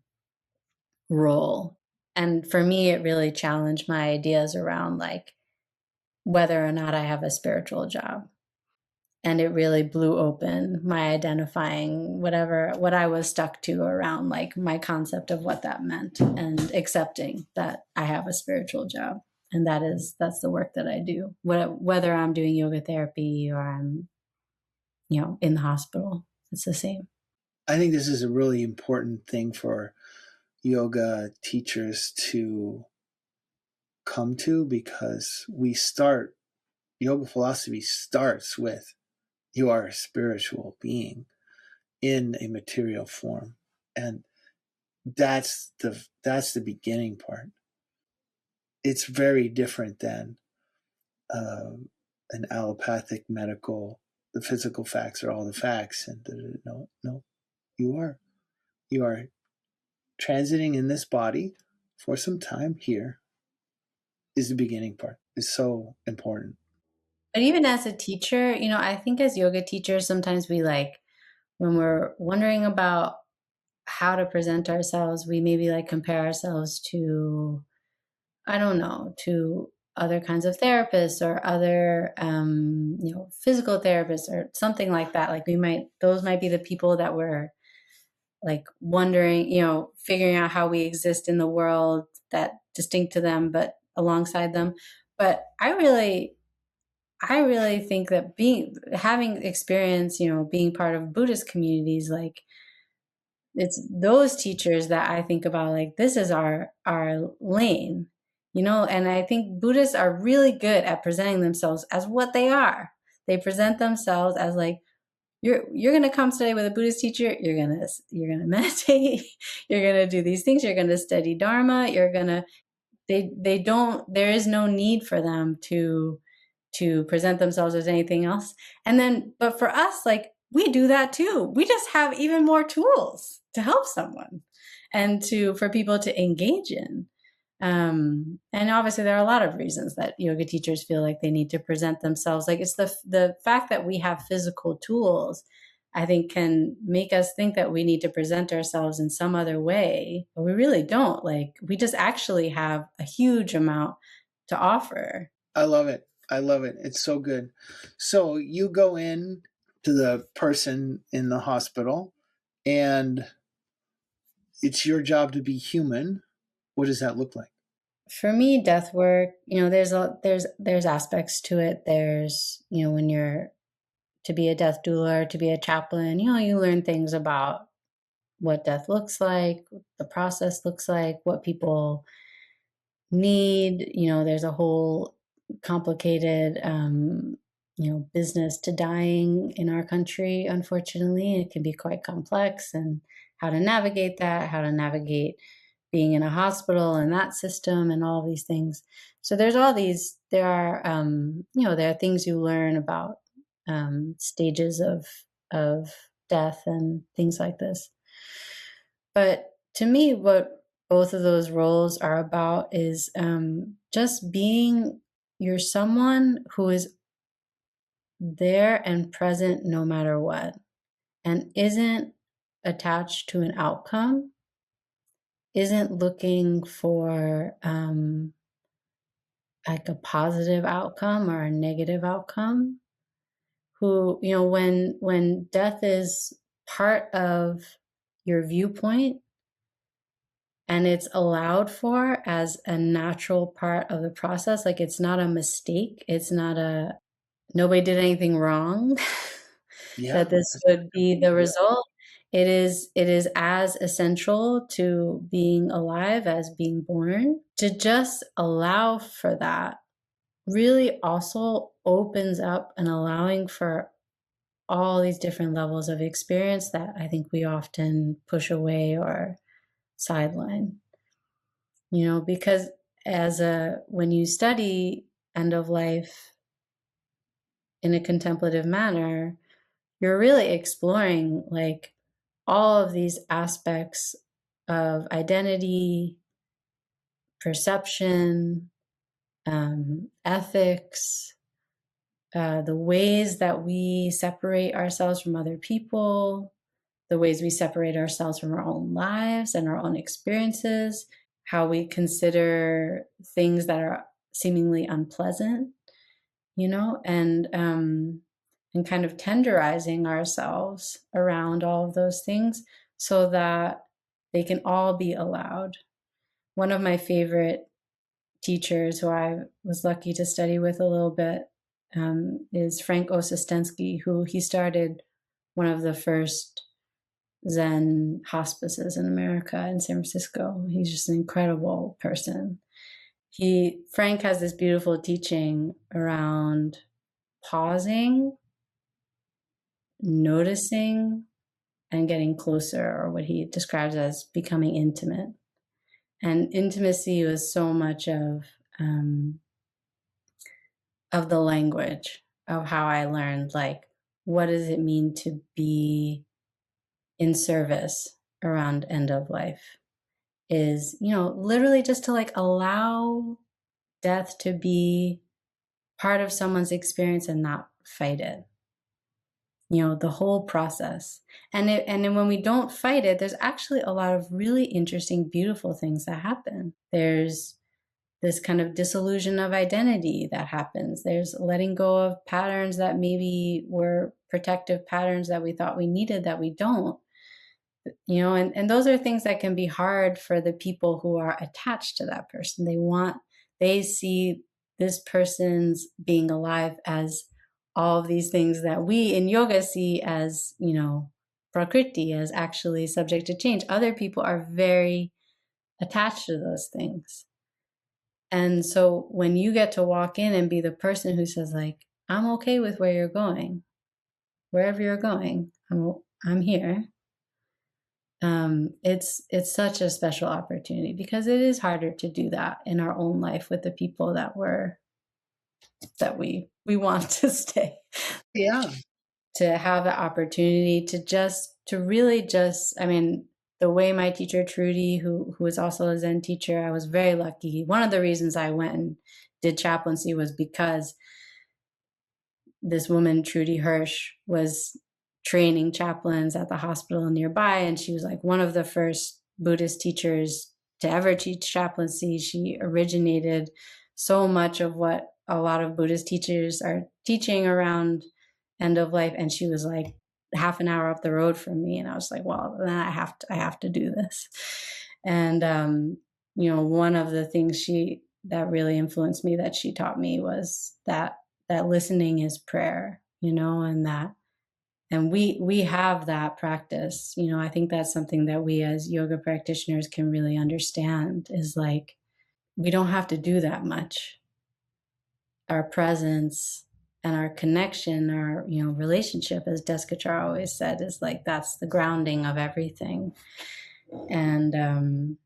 role. And for me, it really challenged my ideas around like whether or not I have a spiritual job. And it really blew open my identifying what I was stuck to around like my concept of what that meant, and accepting that I have a spiritual job. And that's the work that I do, whether I'm doing yoga therapy or I'm, in the hospital, it's the same. I think this is a really important thing for yoga teachers to come to, because yoga philosophy starts with you are a spiritual being in a material form. And that's the beginning part. It's very different than an allopathic medical, the physical facts are all the facts. And no, you are transiting in this body for some time. Here is the beginning part. It's so important. But even as a teacher, I think as yoga teachers, sometimes we like, when we're wondering about how to present ourselves, we maybe like compare ourselves to, I don't know, to other kinds of therapists or other, physical therapists or something like that. Like those might be the people that we're like wondering, figuring out how we exist in the world that distinct to them, but alongside them. But I really think that having experience, being part of Buddhist communities, like it's those teachers that I think about, like, this is our lane, and I think Buddhists are really good at presenting themselves as what they are. They present themselves as like, you're gonna come today with a Buddhist teacher, you're gonna meditate, you're gonna do these things, you're gonna study Dharma, there is no need for them to present themselves as anything else. But for us, like, we do that too. We just have even more tools to help someone and for people to engage in. And obviously there are a lot of reasons that yoga teachers feel like they need to present themselves. Like, it's the fact that we have physical tools, I think, can make us think that we need to present ourselves in some other way, but we really don't. Like, we just actually have a huge amount to offer. I love it. It's so good. So you go in to the person in the hospital, and it's your job to be human. What does that look like? For me, death work, there's aspects to it. There's, when you're to be a death doula or to be a chaplain, you learn things about what death looks like, what the process looks like, what people need. There's a whole complicated, business to dying in our country, unfortunately. It can be quite complex, and how to navigate that, how to navigate being in a hospital and that system and all these things. So there are, there are things you learn about stages of death and things like this. But to me, what both of those roles are about is just being you're someone who is there and present no matter what, and isn't attached to an outcome, isn't looking for like a positive outcome or a negative outcome. Who, when death is part of your viewpoint, and it's allowed for as a natural part of the process. Like, it's not a mistake. It's not nobody did anything wrong Yeah, that this would be the result. It is as essential to being alive as being born. To just allow for that really also opens up and allowing for all these different levels of experience that I think we often push away or sideline. Because when you study end of life in a contemplative manner, you're really exploring like all of these aspects of identity, perception, ethics, the ways that we separate ourselves from other people, the ways we separate ourselves from our own lives and our own experiences, how we consider things that are seemingly unpleasant, and kind of tenderizing ourselves around all of those things so that they can all be allowed. One of my favorite teachers who I was lucky to study with a little bit is Frank Osistensky, who he started one of the first Zen hospices in America in San Francisco. He's just an incredible person. Frank has this beautiful teaching around pausing, noticing, and getting closer, or what he describes as becoming intimate. And intimacy was so much of the language of how I learned, like, what does it mean to be in service around end of life? Is, literally just to like allow death to be part of someone's experience and not fight it. The whole process. And then when we don't fight it, there's actually a lot of really interesting, beautiful things that happen. There's this kind of dissolution of identity that happens. There's letting go of patterns that maybe were protective patterns that we thought we needed that we don't. And those are things that can be hard for the people who are attached to that person. They see this person's being alive as all of these things that we in yoga see as, prakriti, as actually subject to change. Other people are very attached to those things. And so when you get to walk in and be the person who says, like, I'm okay with where you're going, wherever you're going, I'm here. It's such a special opportunity, because it is harder to do that in our own life with the people that we want to stay. yeah, To have the opportunity to really just, I mean, the way my teacher Trudy, who is also a Zen teacher, I was very lucky. One of the reasons I went and did chaplaincy was because this woman, Trudy Hirsch, was training chaplains at the hospital nearby. And she was like one of the first Buddhist teachers to ever teach chaplaincy. She originated so much of what a lot of Buddhist teachers are teaching around end of life. And she was like half an hour up the road from me. And I was like, well, then I have to do this. And, one of the things that really influenced me, that she taught me, was that listening is prayer, and And we have that practice. I think that's something that we as yoga practitioners can really understand, is like, we don't have to do that much. Our presence and our connection, our relationship, as Descachar always said, is like, that's the grounding of everything. And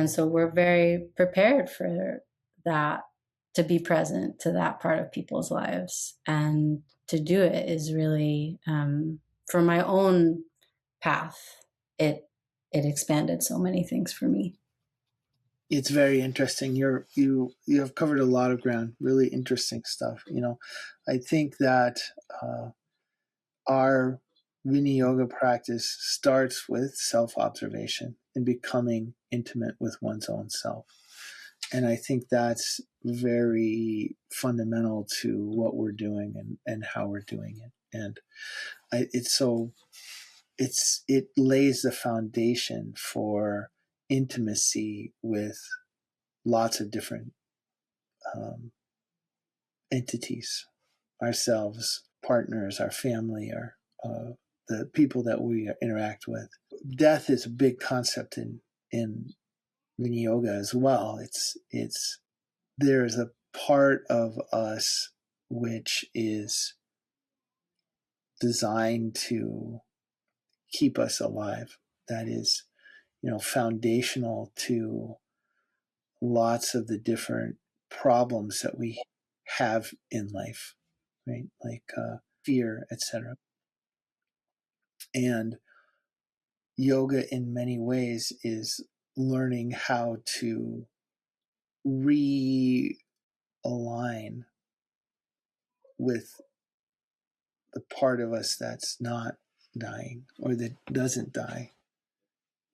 so we're very prepared for that, to be present to that part of people's lives, and to do it is really, for my own path, it expanded so many things for me. It's very interesting. You have covered a lot of ground. Really interesting stuff. I think that our Viniyoga practice starts with self-observation and becoming intimate with one's own self. And I think that's very fundamental to what we're doing and how we're doing it. And it lays the foundation for intimacy with lots of different entities, ourselves, partners, our family, the people that we interact with. Death is a big concept in Viniyoga as well. There's a part of us which is designed to keep us alive. That is, foundational to lots of the different problems that we have in life, right? Like fear, etc. And yoga, in many ways, is learning how to realign with the part of us that's not dying or that doesn't die,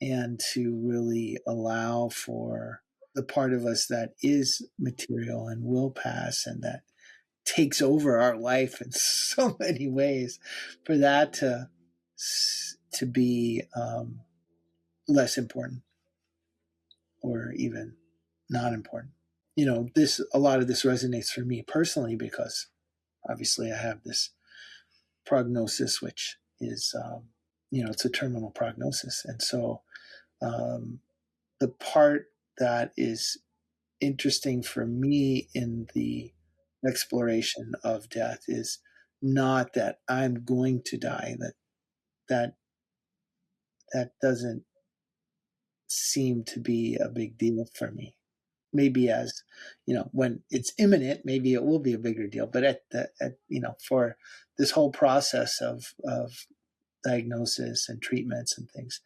and to really allow for the part of us that is material and will pass and that takes over our life in so many ways, for that to be less important or even not important. A lot of this resonates for me personally, because obviously I have this prognosis, which is it's a terminal prognosis, and so the part that is interesting for me in the exploration of death is not that I'm going to die. That that doesn't seem to be a big deal for me. Maybe as when it's imminent, maybe it will be a bigger deal. But for this whole process of diagnosis and treatments and things,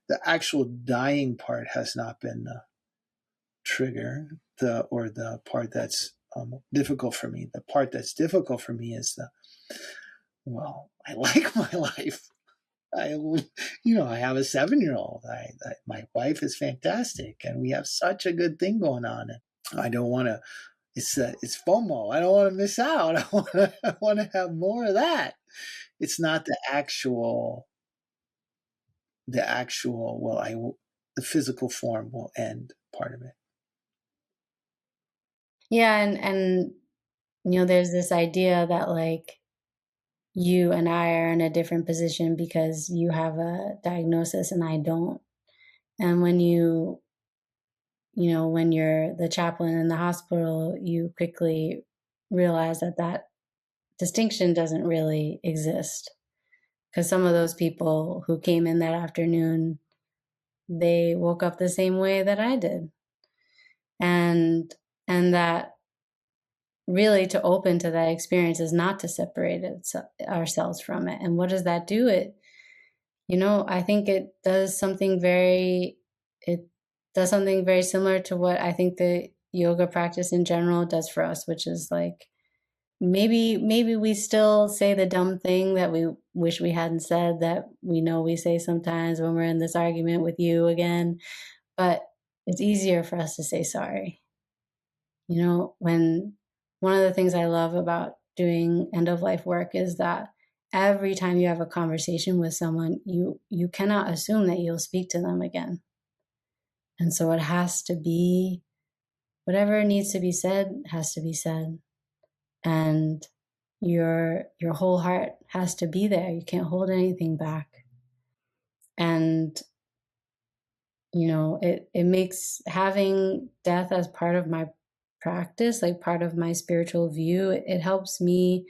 the actual dying part has not been the trigger, the part that's difficult for me. The part that's difficult for me is I like my life. I have a 7-year-old. My wife is fantastic, and we have such a good thing going on. And I don't want to. It's FOMO. I don't want to miss out. I want to have more of that. It's not the actual. The physical form will end part of it. Yeah, and there's this idea that, like, you and I are in a different position because you have a diagnosis and I don't. And when when you're the chaplain in the hospital, you quickly realize that distinction doesn't really exist. Because some of those people who came in that afternoon, they woke up the same way that I did. And that really, to open to that experience is not to separate ourselves from it. And what does that do? I think it does something very similar to what I think the yoga practice in general does for us, which is like, maybe we still say the dumb thing that we wish we hadn't said, that we know we say sometimes when we're in this argument with you again, but it's easier for us to say sorry. When one of the things I love about doing end of life work is that every time you have a conversation with someone, you cannot assume that you'll speak to them again. And so it has to be, whatever needs to be said has to be said. And Your whole heart has to be there. You can't hold anything back. And it makes having death as part of my practice, like part of my spiritual view, it helps me,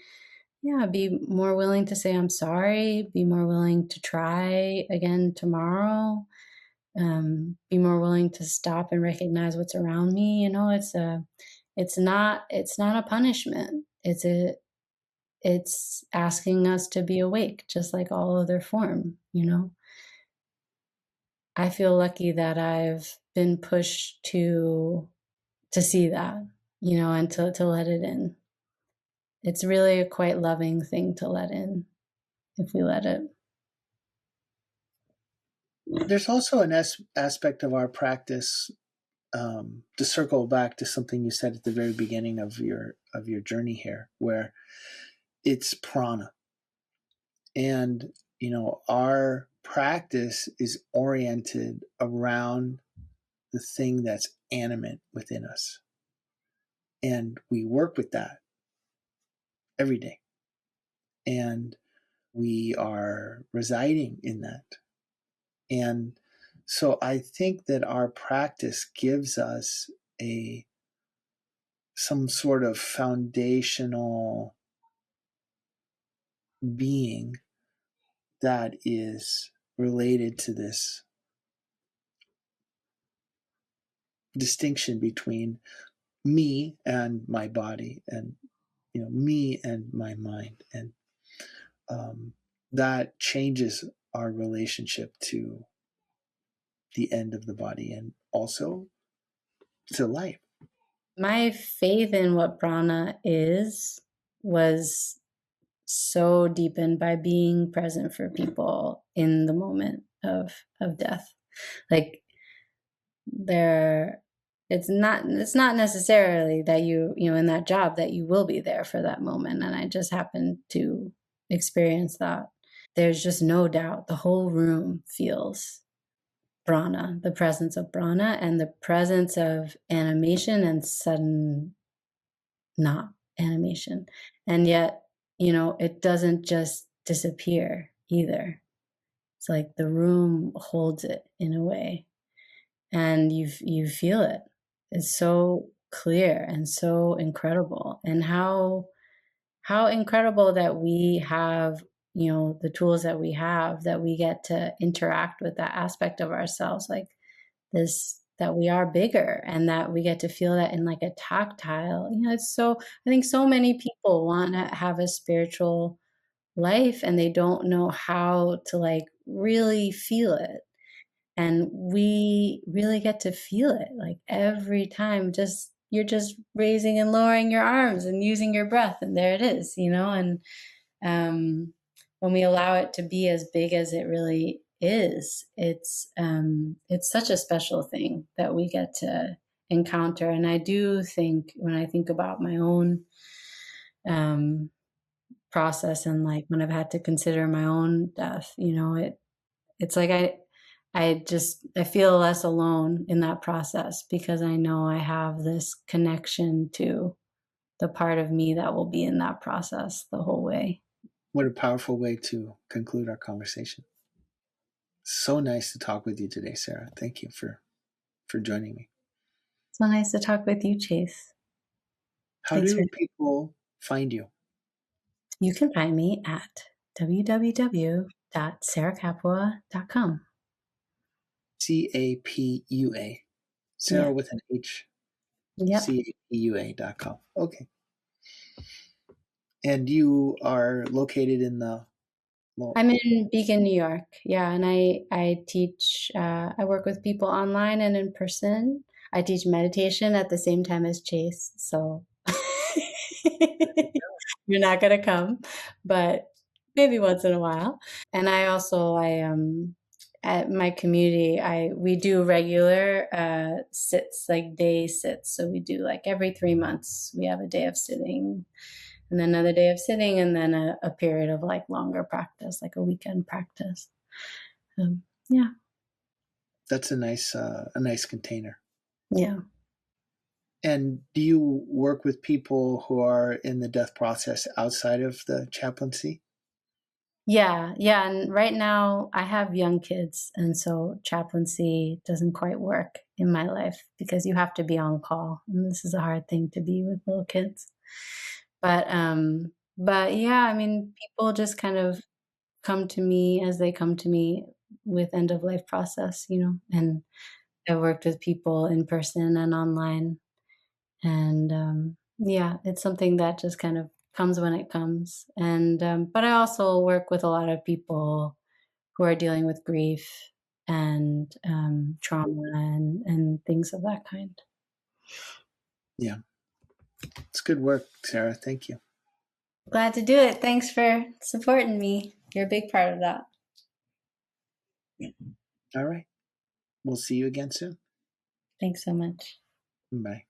be more willing to say I'm sorry, be more willing to try again tomorrow, be more willing to stop and recognize what's around me. It's not a punishment. It's asking us to be awake, just like all other form. I feel lucky that I've been pushed to see that, and to let it in. It's really a quite loving thing to let in if we let it. There's also an aspect of our practice, to circle back to something you said at the very beginning of your journey here, where it's prana. And our practice is oriented around the thing that's animate within us, and we work with that every day, and we are residing in that. And so I think that our practice gives us some sort of foundational being that is related to this distinction between me and my body, and me and my mind, and that changes our relationship to the end of the body and also to life. My faith in what prana is was so deepened by being present for people in the moment of death. Like there it's not necessarily that in that job that you will be there for that moment, and I just happened to experience that. There's just no doubt the whole room feels prana, the presence of prana, and the presence of animation and sudden not animation. And yet, it doesn't just disappear either. It's like the room holds it in a way, and you feel it. It's so clear and so incredible. And how incredible that we have, the tools that we have, that we get to interact with that aspect of ourselves, like this, that we are bigger, and that we get to feel that in like a tactile. I think so many people want to have a spiritual life and they don't know how to like really feel it. And we really get to feel it like every time. Just you're just raising and lowering your arms and using your breath, and there it is. And when we allow it to be as big as it really is, it's such a special thing that we get to encounter. And I do think, when I think about my own process, and like when I've had to consider my own death, it's like I feel less alone in that process, because I know I have this connection to the part of me that will be in that process the whole way. What a powerful way to conclude our conversation. So nice to talk with you today, Sarah. Thank you for joining me. So nice to talk with you, Chase. How Thanks for. do people find you? You can find me at www.sarahcapua.com. CAPUA. Sarah with an H. Yep. CAPUA.com. Okay. And you are located in the. I'm in Beacon, New York. Yeah, and I teach. I work with people online and in person. I teach meditation at the same time as Chase, so you're not gonna come, but maybe once in a while. And I at my community, we do regular sits, like day sits. So we do like every 3 months we have a day of sitting, and then another day of sitting, and then a period of like longer practice, like a weekend practice. Yeah. That's a nice container. Yeah. And do you work with people who are in the death process outside of the chaplaincy? Yeah, yeah, and right now I have young kids, and so chaplaincy doesn't quite work in my life because you have to be on call, and this is a hard thing to be with little kids. But yeah, I mean, people just kind of come to me as they come to me with end of life process, and I've worked with people in person and online. And yeah, it's something that just kind of comes when it comes. And but I also work with a lot of people who are dealing with grief and trauma and things of that kind. Yeah, it's good work, Sarah. Thank you. Glad to do it. Thanks for supporting me. You're a big part of that. All right. We'll see you again soon. Thanks so much. Bye.